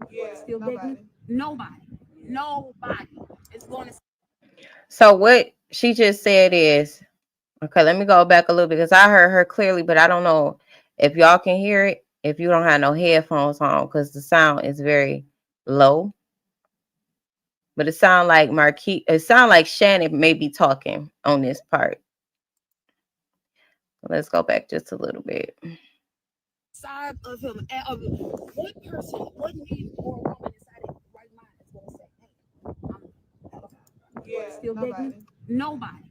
"Hey, I'm still dating?" Nobody is going to. So what she just said is, okay, let me go back a little bit because I heard her clearly, but I don't know if y'all can hear it if you don't have no headphones on because the sound is very low. But it sound like Shannon may be talking on this part. Let's go back just a little bit. Side of him, of what person, what man or woman inside their right mind is going to say, "Hey, I'm still dating?" Nobody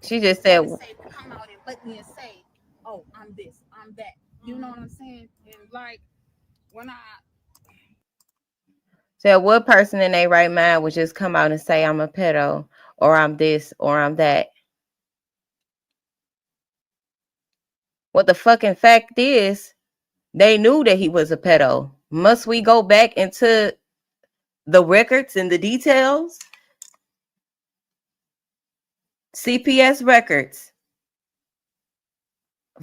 She just said, gonna say, come out and let me and say, "Oh, I'm this, I'm that." You know what I'm saying? And like when what person in their right mind would just come out and say I'm a pedo or I'm this or I'm that? What the fucking fact is, they knew that he was a pedo. Must we go back into the records and the details? CPS records,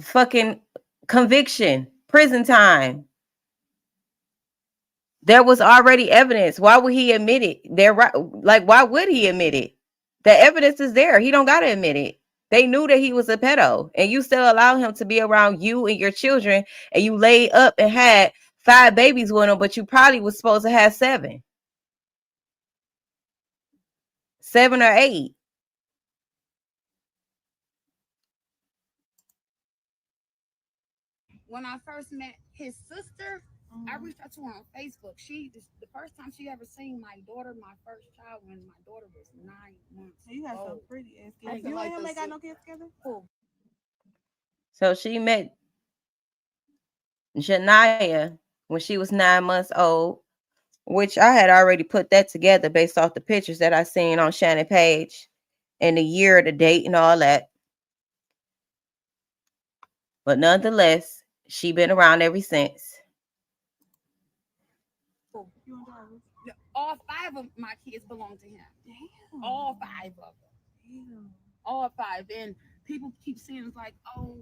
fucking conviction, prison time. There was already evidence. Why would he admit it? Why would he admit it? The evidence is there. He don't gotta admit it. They knew that he was a pedo, and you still allow him to be around you and your children, and you laid up and had 5 babies with him, but you probably was supposed to have 7. 7 or 8. when I first met his sister, I reached out to her on Facebook. She the first time she ever seen my daughter, my first child, when my daughter was 9 months. You got some pretty ass kids. You and him ain't got no kids together? Cool. So she met Janiyah when she was 9 months old, which I had already put that together based off the pictures that I seen on Shannon page and the year, the date, and all that. But nonetheless, she been around ever since. All 5 of my kids belong to him. Damn. All 5 of them. Damn. All 5. And people keep saying it's like, oh,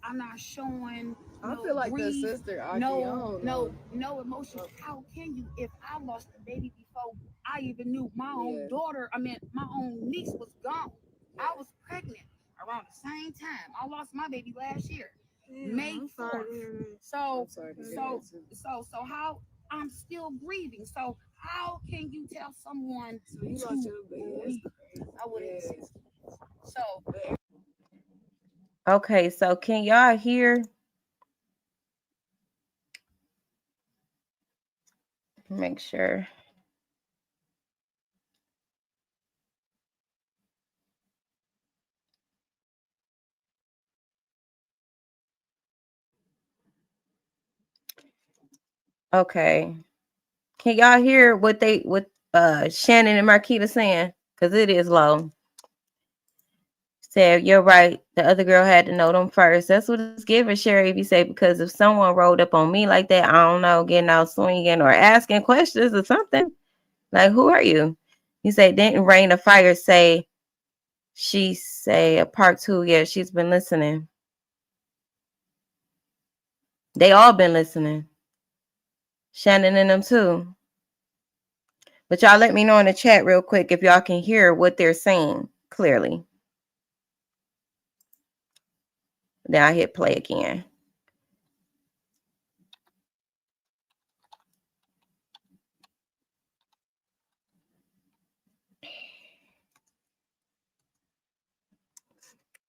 I'm not showing. I No feel like the grief, sister. no emotions. How can you? If I lost a baby before I even knew my own daughter, my own niece was gone. I was pregnant around the same time. I lost my baby last year, May 4th. So, how I'm still grieving. So, how can you tell someone to grieve? I wouldn't. So, Okay, so can y'all hear? Make sure. Okay. Can y'all hear what Shannon and Marquita saying? Because it is low. Said, you're right. The other girl had to know them first. That's what it's giving, Sherry. If say, because if someone rolled up on me like that, I don't know, getting out swinging or asking questions or something, like, who are you? He said, didn't Rain of Fire say, she say a part 2? Yeah, she's been listening. They all been listening. Shannon and them too. But y'all let me know in the chat real quick if y'all can hear what they're saying clearly. Then I hit play again.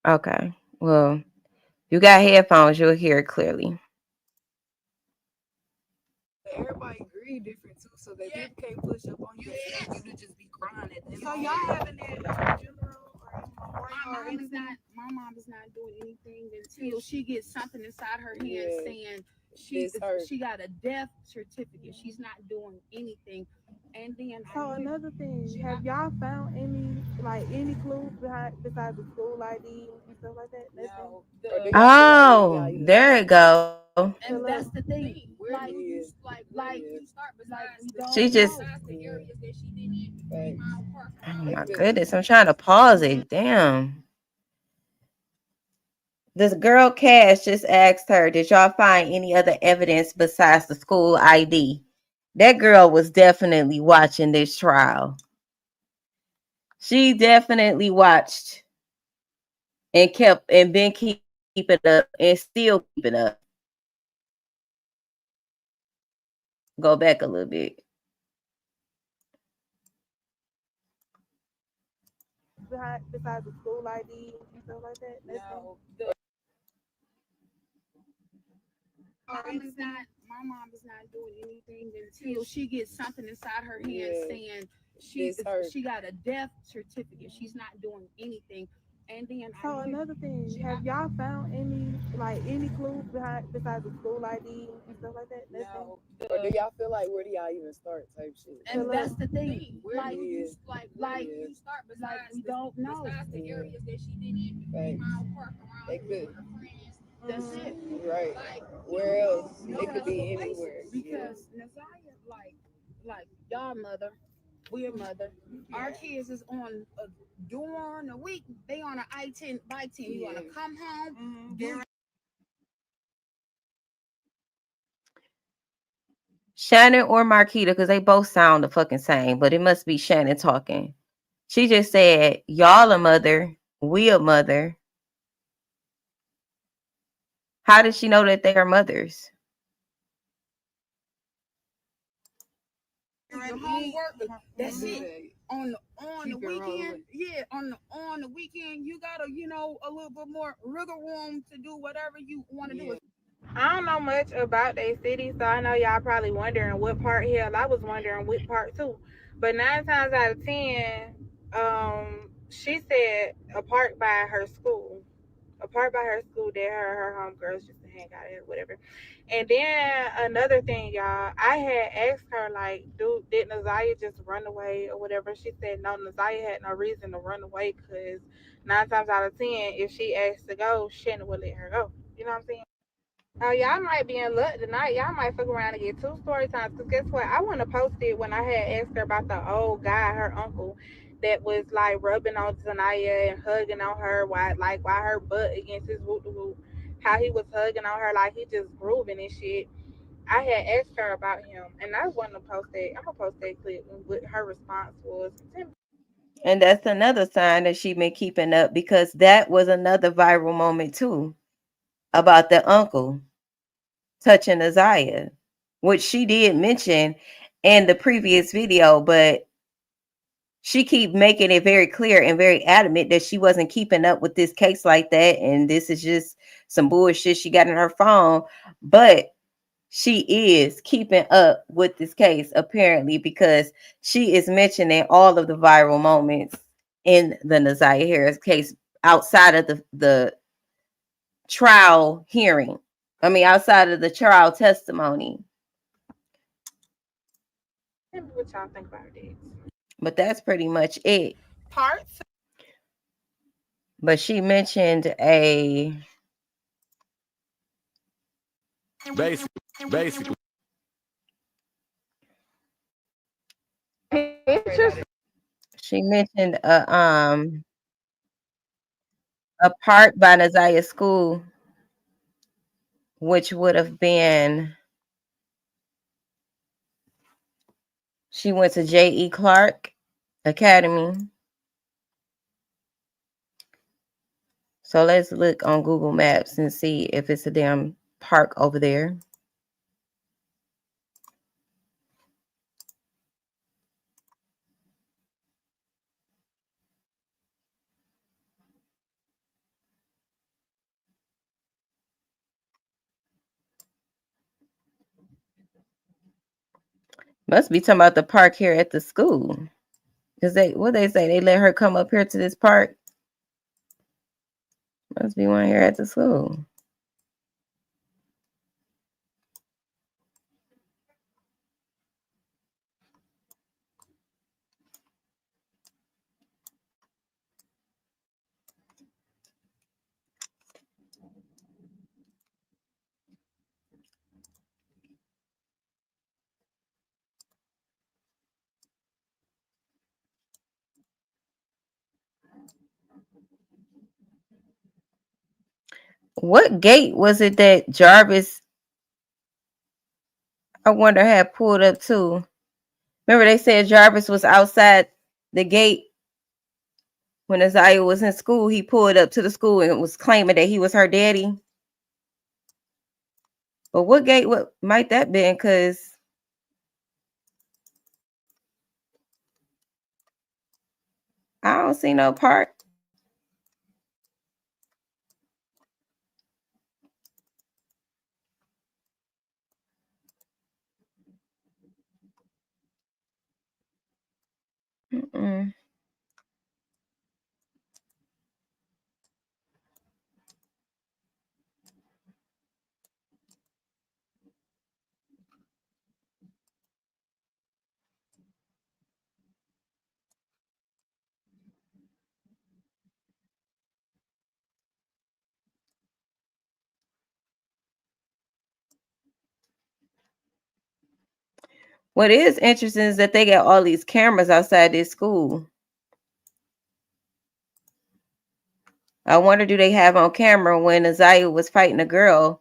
Okay. Well, you got headphones, you'll hear it clearly. Everybody grieve different too, so they people can't push up on you and you to just be crying at them. So y'all having that funeral my mom is not doing anything until she gets something inside her hand saying she got a death certificate. She's not doing anything. And then So another thing, have y'all found any clues besides the school ID and stuff like that? No. Oh, there it go. And that's the thing. Where do you start besides She just, the areas that she didn't oh my goodness, I'm trying to pause it. Damn. This girl Cash just asked her, did y'all find any other evidence besides the school ID? That girl was definitely watching this trial. She definitely watched and been keeping up and still keeping up. Go back a little bit. Besides the school ID and stuff like that? No. My mom is not doing anything until she gets something inside her hand saying she got a death certificate. She's not doing anything. And then so another thing, have y'all found any clues besides the school ID and stuff like that? No. or do y'all feel like where do y'all even start type shit? And that's the thing. Where do you start Besides we don't know. Besides the areas that she didn't even park around they could. With her friends. That's it. Right. Where else? It could be anywhere. Because Naziyah, like y'all mother, we're mother. Our kids is on during the week. They on an I-10 bike team. You want to come home? Shannon or Marquita, because they both sound the fucking same, but it must be Shannon talking. She just said, y'all a mother, we a mother. How does she know that they are mothers? Your homework. That's it. On the weekend, on the weekend, you gotta a little bit more wiggle room to do whatever you want to do. I don't know much about their city, so I know y'all probably wondering what part. Hell, I was wondering what part too. But 9 times out of 10, she said a park by her school. A park by her school that her homegirls used to hang out at, whatever. And then another thing, y'all, I had asked her, like, did Naziyah just run away or whatever? She said no, Naziyah had no reason to run away because 9 times out of 10, if she asked to go, Shannon would let her go. You know what I'm saying? Oh, y'all might be in luck tonight. Y'all might fuck around and get two story times. Cause guess what? I want to post it when I had asked her about the old guy, her uncle, that was like rubbing on Zanaya and hugging on her while her butt against his whoop whoop. How he was hugging on her like he just grooving and shit. I had asked her about him, and I want to post that. I'm gonna post that clip and what her response was. And that's another sign that she been keeping up, because that was another viral moment too, about the uncle touching Naziyah, which she did mention in the previous video, but she keep making it very clear and very adamant that she wasn't keeping up with this case like that, and this is just some bullshit she got in her phone. But she is keeping up with this case apparently, because she is mentioning all of the viral moments in the Naziyah Harris case outside of the trial hearing. I mean, outside of the trial testimony. Tell me what y'all think about this. But that's pretty much it. Parts. But she mentioned a Basically. Pictures. she mentioned a part by Naziyah School, which would have been, she went to J.E. Clark Academy. So let's look on Google Maps and see if it's a damn park over there. Must be talking about the park here at the school. Because they say, they let her come up here to this park. Must be one here at the school. What gate was it that Jarvis, I wonder, had pulled up to? Remember they said Jarvis was outside the gate when Naziyah was in school. He pulled up to the school and was claiming that he was her daddy. But what gate, what might that been? Because I don't see no park. Mm-mm. What is interesting is that they got all these cameras outside this school. I wonder, do they have on camera when Naziyah was fighting a girl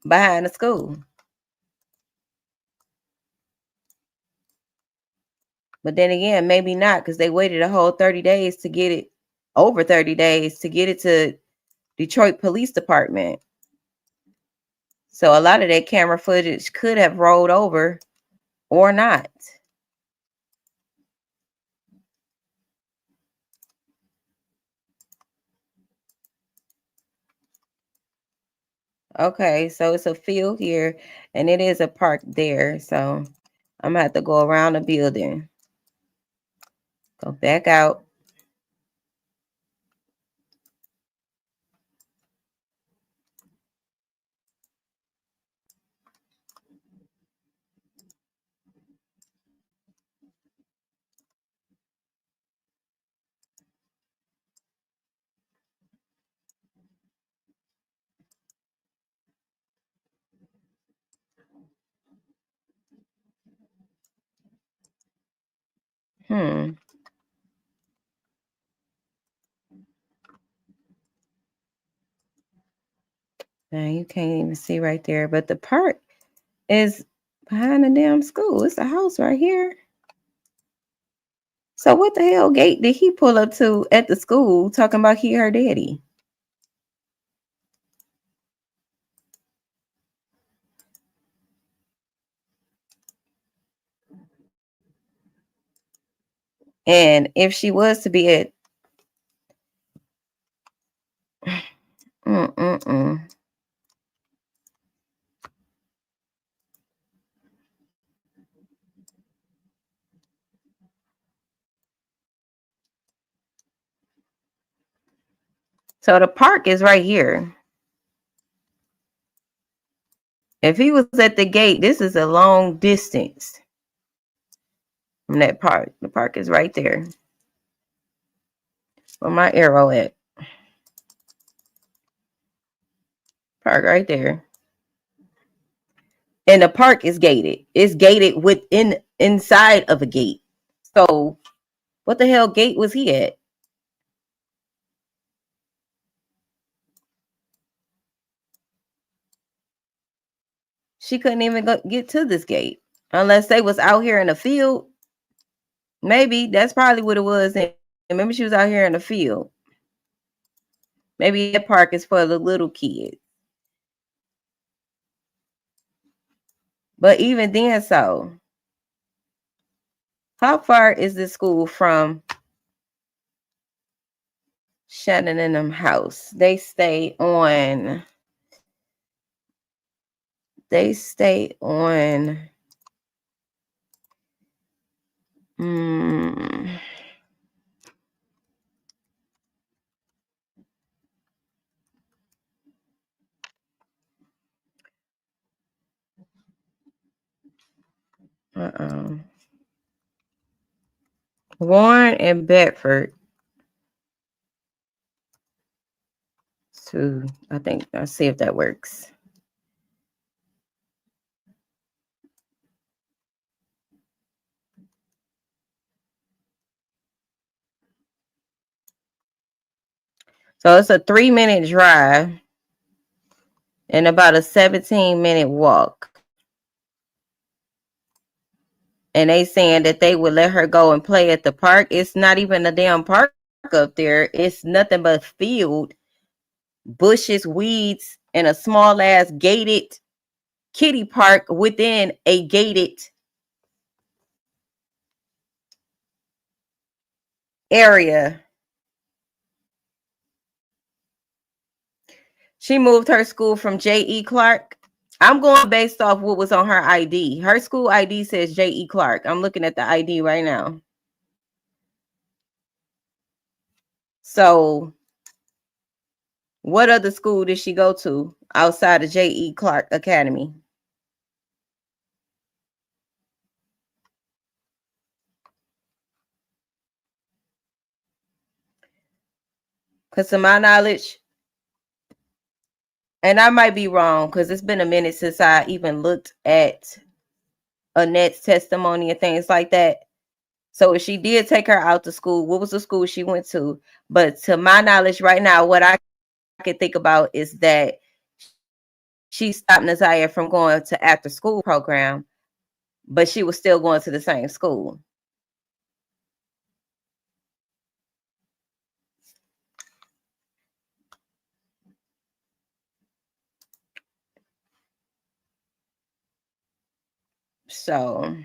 behind the school? But then again, maybe not, because they waited a whole 30 days to get it, over 30 days to get it to Detroit Police Department. So a lot of that camera footage could have rolled over or not. Okay, so it's a field here and it is a park there. So I'm gonna have to go around the building. Go back out. Hmm. Now you can't even see right there, but the park is behind the damn school. It's a house right here. So what the hell gate did he pull up to at the school talking about he her daddy? And if she was to be at mm-mm-mm. So the park is right here. If he was at the gate, this is a long distance from that park. The park is right there. Where my arrow at? Park right there. And the park is gated. It's gated inside of a gate. So what the hell gate was he at? She couldn't even get to this gate unless they was out here in the field. Maybe that's probably what it was. And maybe she was out here in the field. Maybe that park is for the little kids. But even then, so how far is this school from Shannon and them house? They stay on. Mm, Warren and Bedford. I think I'll see if that works. So it's a 3-minute drive and about a 17-minute walk. And they saying that they would let her go and play at the park. It's not even a damn park up there. It's nothing but field, bushes, weeds, and a small ass gated kiddie park within a gated area. She moved her school from J.E. Clark. I'm going based off what was on her ID. Her school ID says J.E. Clark. I'm looking at the ID right now. So what other school did she go to outside of J.E. Clark Academy? Because to my knowledge, and I might be wrong because it's been a minute since I even looked at Annette's testimony and things like that. So if she did take her out to school, what was the school she went to? But to my knowledge right now, what I can think about is that she stopped Naziyah from going to after school program, but she was still going to the same school. So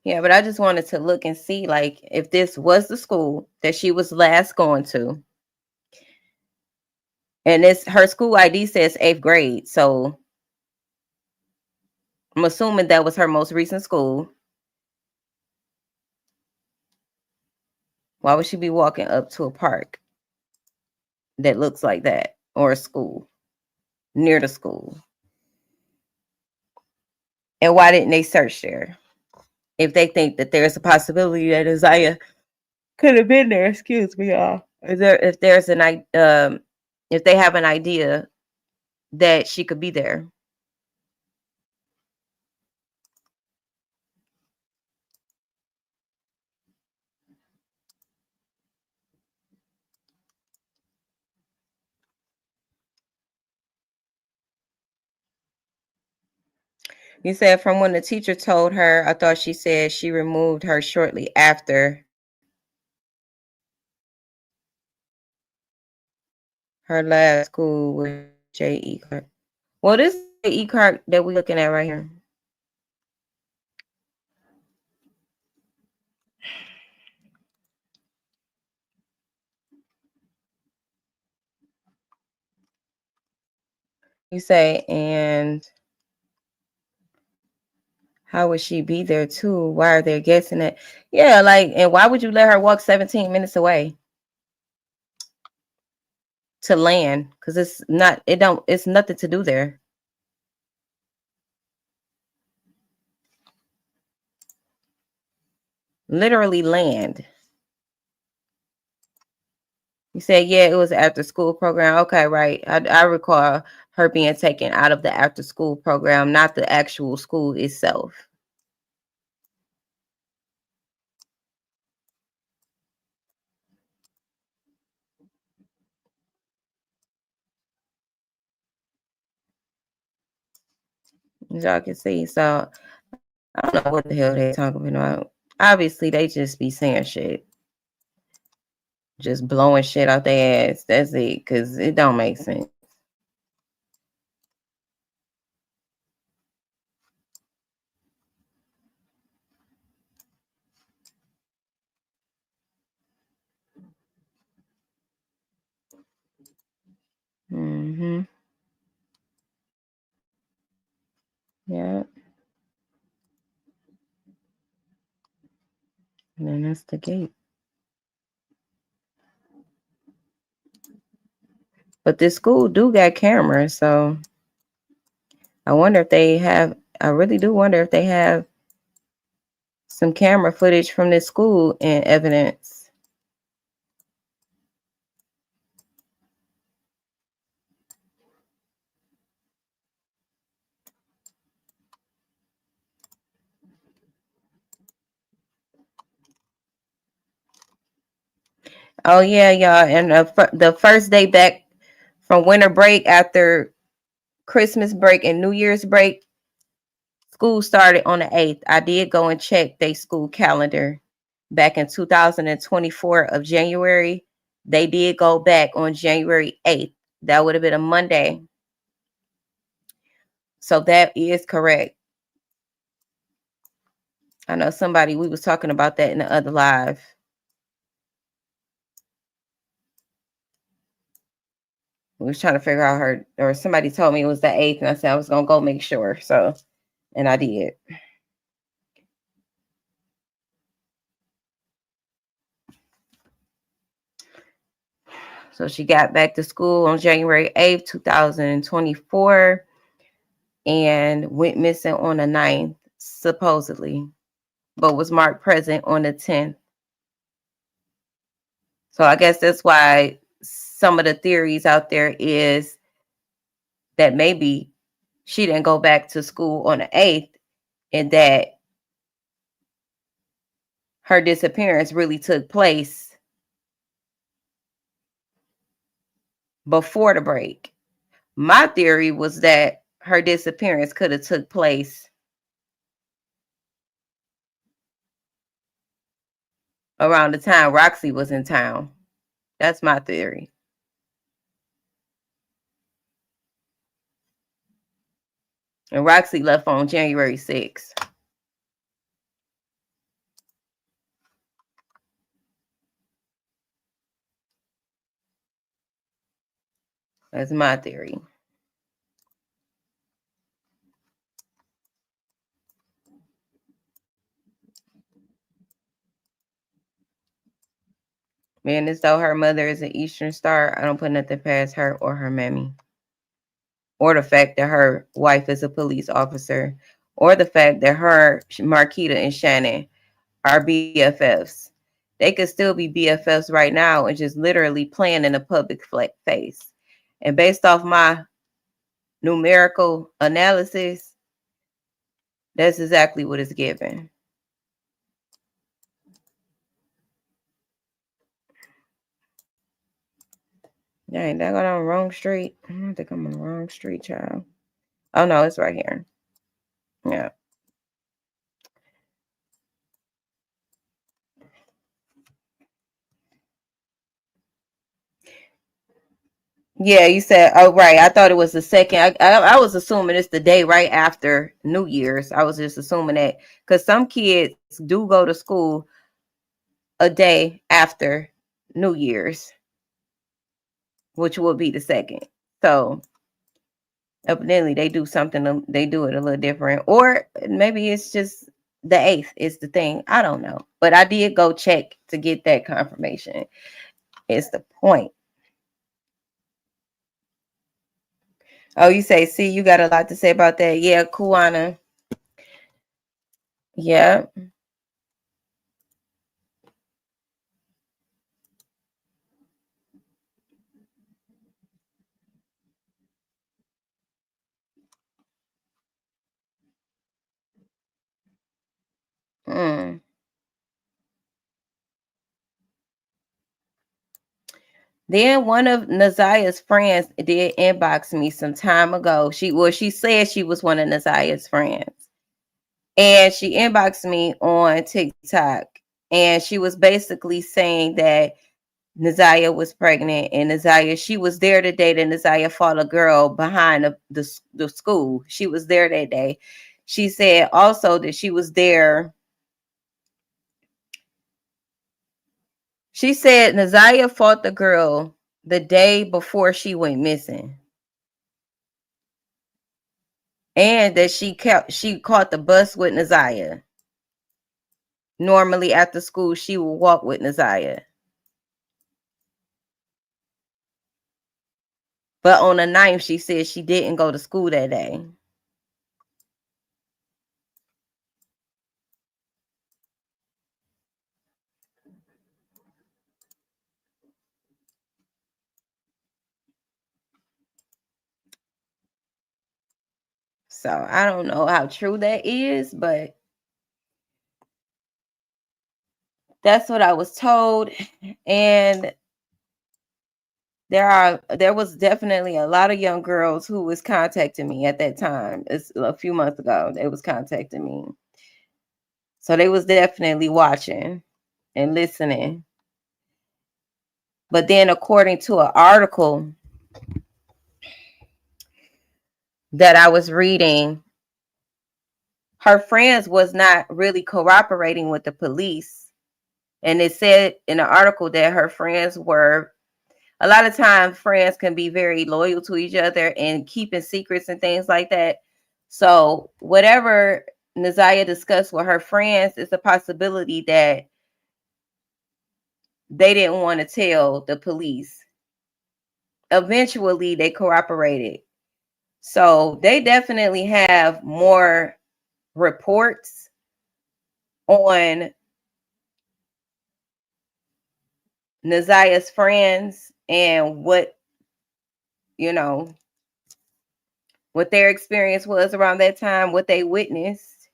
yeah, but I just wanted to look and see like if this was the school that she was last going to. And this her school ID says 8th grade. So I'm assuming that was her most recent school. Why would she be walking up to a park that looks like that or a school near the school? And why didn't they search there? If they think that there's a possibility that Naziyah could have been there, excuse me, y'all. If there's if they have an idea that she could be there. You said from when the teacher told her, I thought she said she removed her shortly after her last school with J.E. Clark. Well, this is J.E. Clark that we're looking at right here. You say, and how would she be there too? Why are they guessing it? Yeah, like, and why would you let her walk 17 minutes away to land? Because it's nothing to do there. Literally land. You said, yeah, it was an after school program. Okay, right. I recall her being taken out of the after school program, not the actual school itself. As y'all can see. So I don't know what the hell they talking about. Obviously, they just be saying shit. Just blowing shit out their ass. That's it. Because it don't make sense. Mm-hmm. Yeah. And then that's the gate. But this school do got cameras, so I wonder if they have. I really do wonder if they have some camera footage from this school and evidence. Oh yeah, y'all. And the first day back from winter break after Christmas break and New Year's break, school started on the 8th. I did go and check their school calendar back in 2024 of January. They did go back on January 8th. That would have been a Monday. So that is correct. I know we was talking about that in the other live. We was trying to figure out or somebody told me it was the 8th, and I said I was going to go make sure. So, and I did. So she got back to school on January 8th, 2024, and went missing on the 9th, supposedly, but was marked present on the 10th. So I guess that's why some of the theories out there is that maybe she didn't go back to school on the 8th and that her disappearance really took place before the break. My theory was that her disappearance could have took place around the time Roxy was in town. That's my theory. And Roxy left on January 6th. That's my theory. Man, as though her mother is an Eastern Star, I don't put nothing past her or her mammy. Or the fact that her wife is a police officer. Or the fact that her, Marquita and Shannon, are BFFs. They could still be BFFs right now and just literally playing in a public face. And based off my numerical analysis, that's exactly what it's given. Dang, that got on the wrong street. I don't think I'm on the wrong street, child. Oh no, it's right here. Yeah. Yeah, you said, oh, right. I thought it was the second. I was assuming it's the day right after New Year's. I was just assuming that because some kids do go to school a day after New Year's, which will be the second. So evidently they do something, they do it a little different. Or maybe it's just the 8th is the thing. I don't know. But I did go check to get that confirmation. It's the point. Oh, you say, see, you got a lot to say about that. Yeah, Kuana. Yeah. Mm. Then one of Naziyah's friends did inbox me some time ago. She said she was one of Naziyah's friends. And she inboxed me on TikTok. And she was basically saying that Naziyah was pregnant, and Naziyah, she was there the day that Naziyah fought a girl behind the school. She was there that day. She said also that she was there. She said Naziyah fought the girl the day before she went missing. And that she caught the bus with Naziyah. Normally after school, she would walk with Naziyah. But on the 9th, she said she didn't go to school that day. So I don't know how true that is, but that's what I was told. And there was definitely a lot of young girls who was contacting me at that time. It's a few months ago. They was contacting me. So they was definitely watching and listening. But then according to an article that I was reading, her friends was not really cooperating with the police. And it said in the article that her friends were, a lot of times friends can be very loyal to each other and keeping secrets and things like that. So whatever Naziyah discussed with her friends, it's a possibility that they didn't want to tell the police. Eventually they cooperated. So they definitely have more reports on Naziyah's friends and you know, what their experience was around that time, what they witnessed.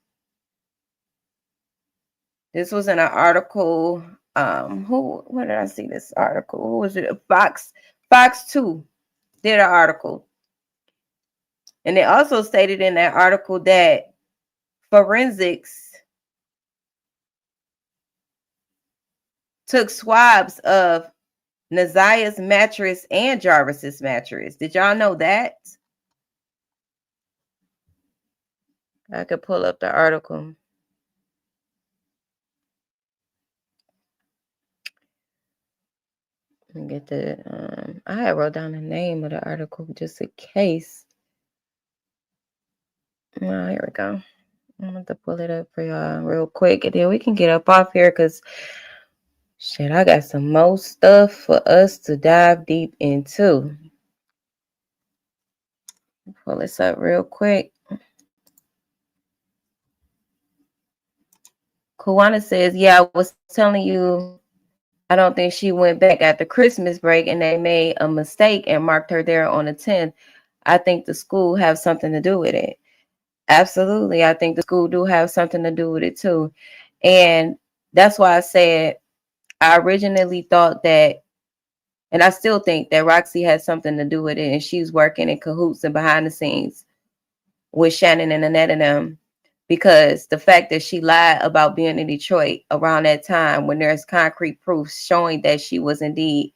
This was in an article. Where did I see this article? Who was it? Fox 2 did an article. And they also stated in that article that forensics took swabs of Naziyah's mattress and Jarvis's mattress. Did y'all know that? I could pull up the article. And get the I had wrote down the name of the article just in case. Oh, here we go. I'm going to pull it up for y'all real quick, and then we can get up off here because shit, I got some more stuff for us to dive deep into. Pull this up real quick. Kuwana says, yeah, I was telling you, I don't think she went back after Christmas break and they made a mistake and marked her there on the 10th. I think the school have something to do with it. Absolutely. I think the school do have something to do with it too. And that's why I said I originally thought that, and I still think that Roxy has something to do with it, and she's working in cahoots and behind the scenes with Shannon and Annette and them. because the fact that she lied about being in Detroit around that time when there's concrete proof showing that she was indeed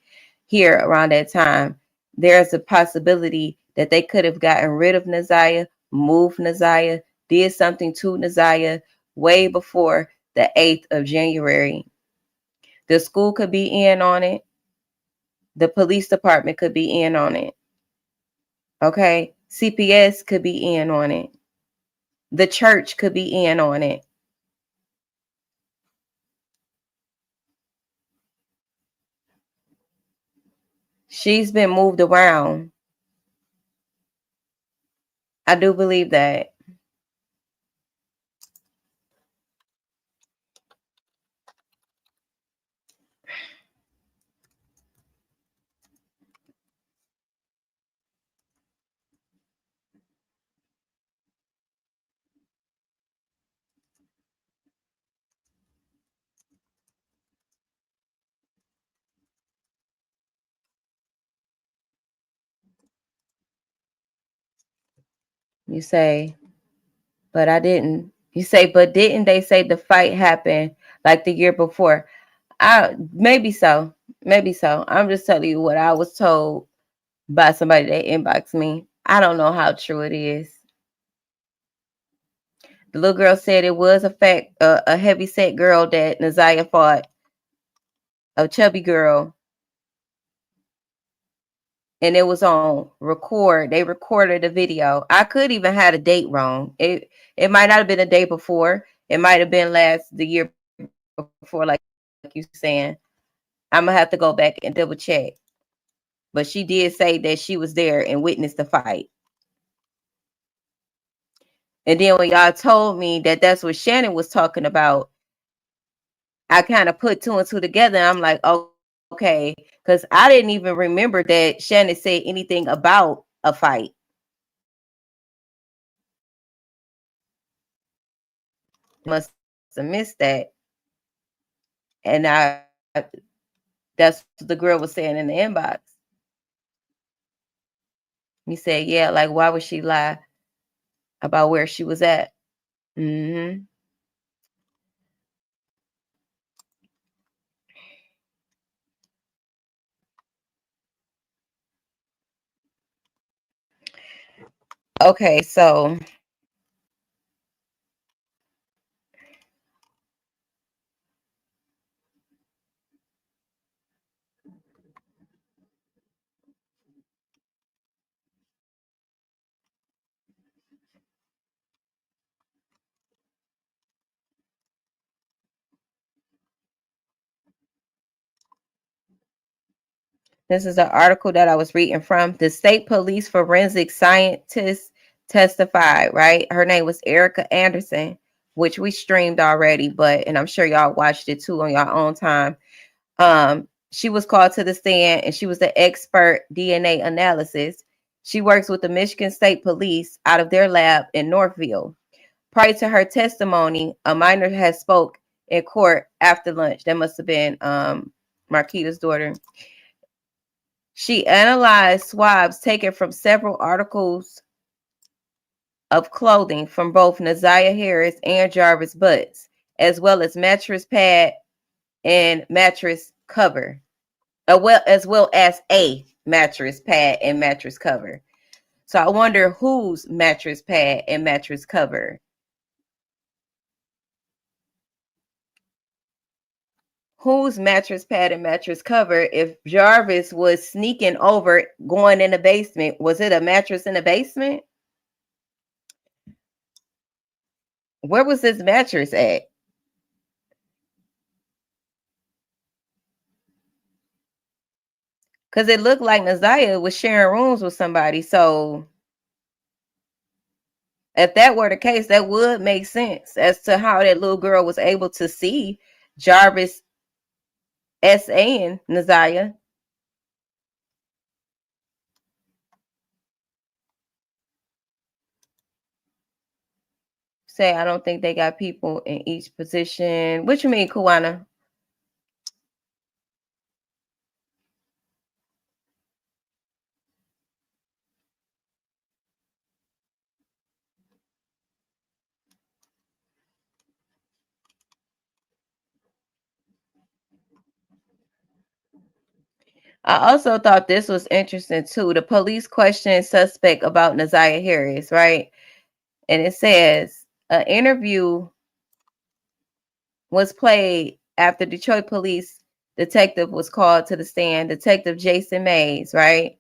here around that time, there's a possibility that they could have gotten rid of Naziyah, moved Naziyah, did something to Naziyah way before the 8th of January. The school could be in on it. The police department could be in on it. Okay? CPS could be in on it. The church could be in on it. She's been moved around. I do believe that. You say, but I didn't. You say, but didn't they say the fight happened like the year before? I maybe so. Maybe so. I'm just telling you what I was told by somebody that inboxed me. I don't know how true it is. The little girl said it was a heavy set girl that Naziyah fought, a chubby girl, and it was on record. They recorded a video. I could even had a date wrong. It might not have been a day before. It might have been the year before, like you saying. I'm gonna have to go back and double check. But she did say that she was there and witnessed the fight. And then when y'all told me that that's what Shannon was talking about, I kind of put two and two together. I'm like, okay, because I didn't even remember that Shannon said anything about a fight. Must have missed that. And that's what the girl was saying in the inbox. He said, yeah, like, why would she lie about where she was at? Mm-hmm. Okay, so this is an article that I was reading from. The state police forensic scientist testified, right? Her name was Erica Anderson, which we streamed already, and I'm sure y'all watched it too on your own time. She was called to the stand and she was the expert DNA analysis. She works with the Michigan State Police out of their lab in Northville. Prior to her testimony, a minor had spoke in court after lunch. That must have been Marquita's daughter. She analyzed swabs taken from several articles of clothing from both Naziyah Harris and Jarvis Butts, as well as mattress pad and mattress cover, as well as a mattress pad and mattress cover. So I wonder whose mattress pad and mattress cover. Whose mattress pad and mattress cover? If Jarvis was sneaking over, going in the basement, was it a mattress in the basement? Where was this mattress at? Because it looked like Naziyah was sharing rooms with somebody. So if that were the case, that would make sense as to how that little girl was able to see Jarvis S.A.ing Naziyah. Say, I don't think they got people in each position. What you mean, Kawana? I also thought this was interesting too. The police questioned suspect about Naziyah Harris, right? And it says an interview was played after Detroit police detective was called to the stand. Detective Jason Mays, right?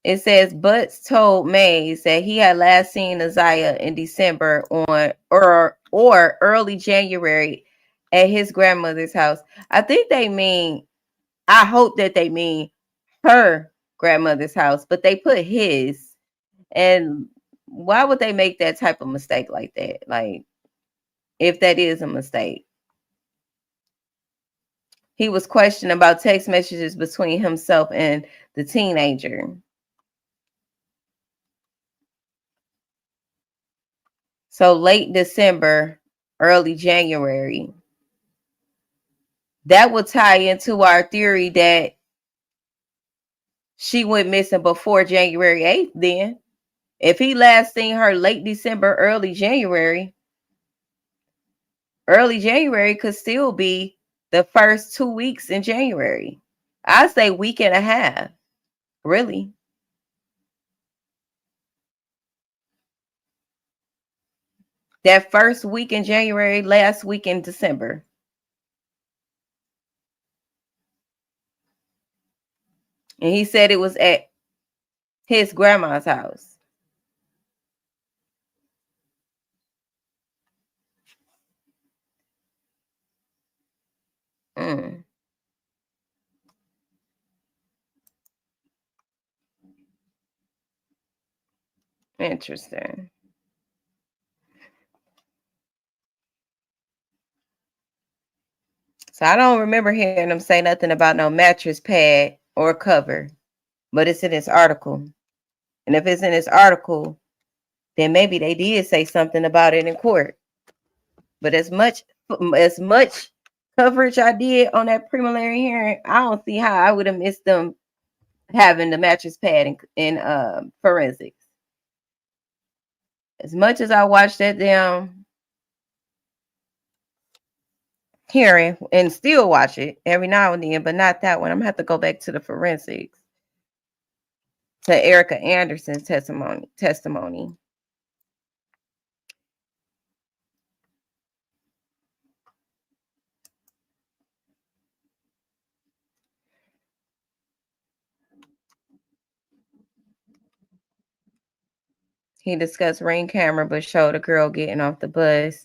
It says Butts told Mays that he had last seen Naziyah in December or early January at his grandmother's house. I think they mean, I hope that they mean her grandmother's house, but they put his. And why would they make that type of mistake like that? Like, if that is a mistake. He was questioned about text messages between himself and the teenager. So late December, early January. That would tie into our theory that she went missing before January 8th then. If he last seen her late December, early January could still be the first 2 weeks in January. I say week and a half, really. That first week in January, last week in December. And he said it was at his grandma's house. Mm. Interesting. So I don't remember hearing him say nothing about no mattress pad or cover, but it's in this article. And if it's in this article, then maybe they did say something about it in court. But as much coverage I did on that preliminary hearing, I don't see how I would have missed them having the mattress pad in forensics. As much as I watched that damn hearing and still watch it every now and then, but not that one. I'm gonna have to go back to the forensics, to Erica Anderson's testimony. He discussed ring camera, but showed a girl getting off the bus.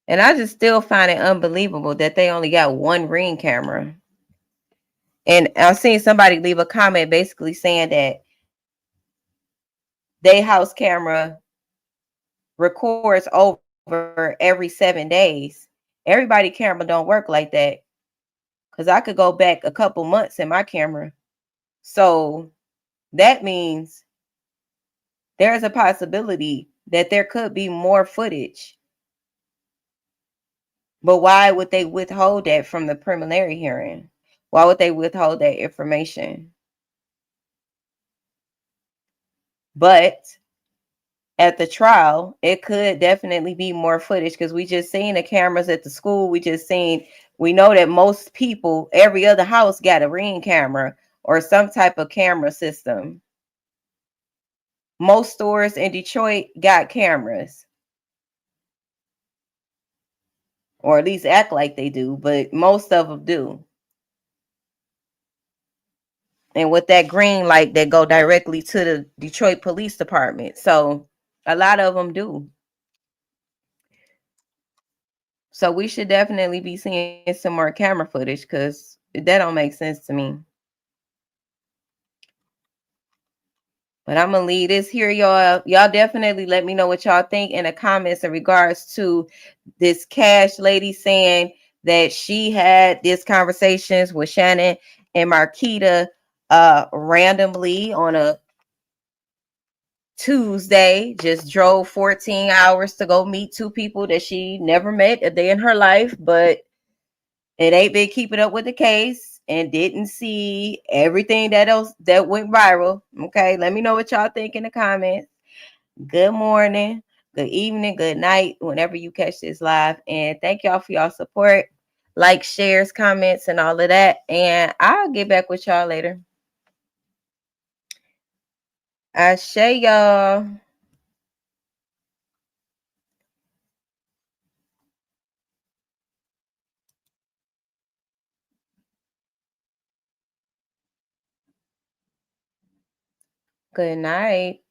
And I just still find it unbelievable that they only got one ring camera. And I've seen somebody leave a comment basically saying that they house camera records over every 7 days. Everybody camera don't work like that. Because I could go back a couple months in my camera. So that means there's a possibility that there could be more footage. But why would they withhold that from the preliminary hearing? Why would they withhold that information? But at the trial, it could definitely be more footage because we just seen the cameras at the school. We know that most people, every other house got a ring camera or some type of camera system. Most stores in Detroit got cameras. Or at least act like they do, but most of them do. And with that green light that go directly to the Detroit Police Department. So a lot of them do. So we should definitely be seeing some more camera footage because that don't make sense to me. But I'm going to leave this here, y'all. Y'all definitely let me know what y'all think in the comments in regards to this Cash lady saying that she had these conversations with Shannon and Marquita randomly on a Tuesday, just drove 14 hours to go meet two people that she never met a day in her life, but it ain't been keeping up with the case and didn't see everything that else that went viral. Okay, let me know what y'all think in the comments. Good morning. good evening, good night, whenever you catch this live. And thank y'all for y'all support, like, shares, comments, and all of that. And I'll get back with y'all later. Ashe, y'all. Good night.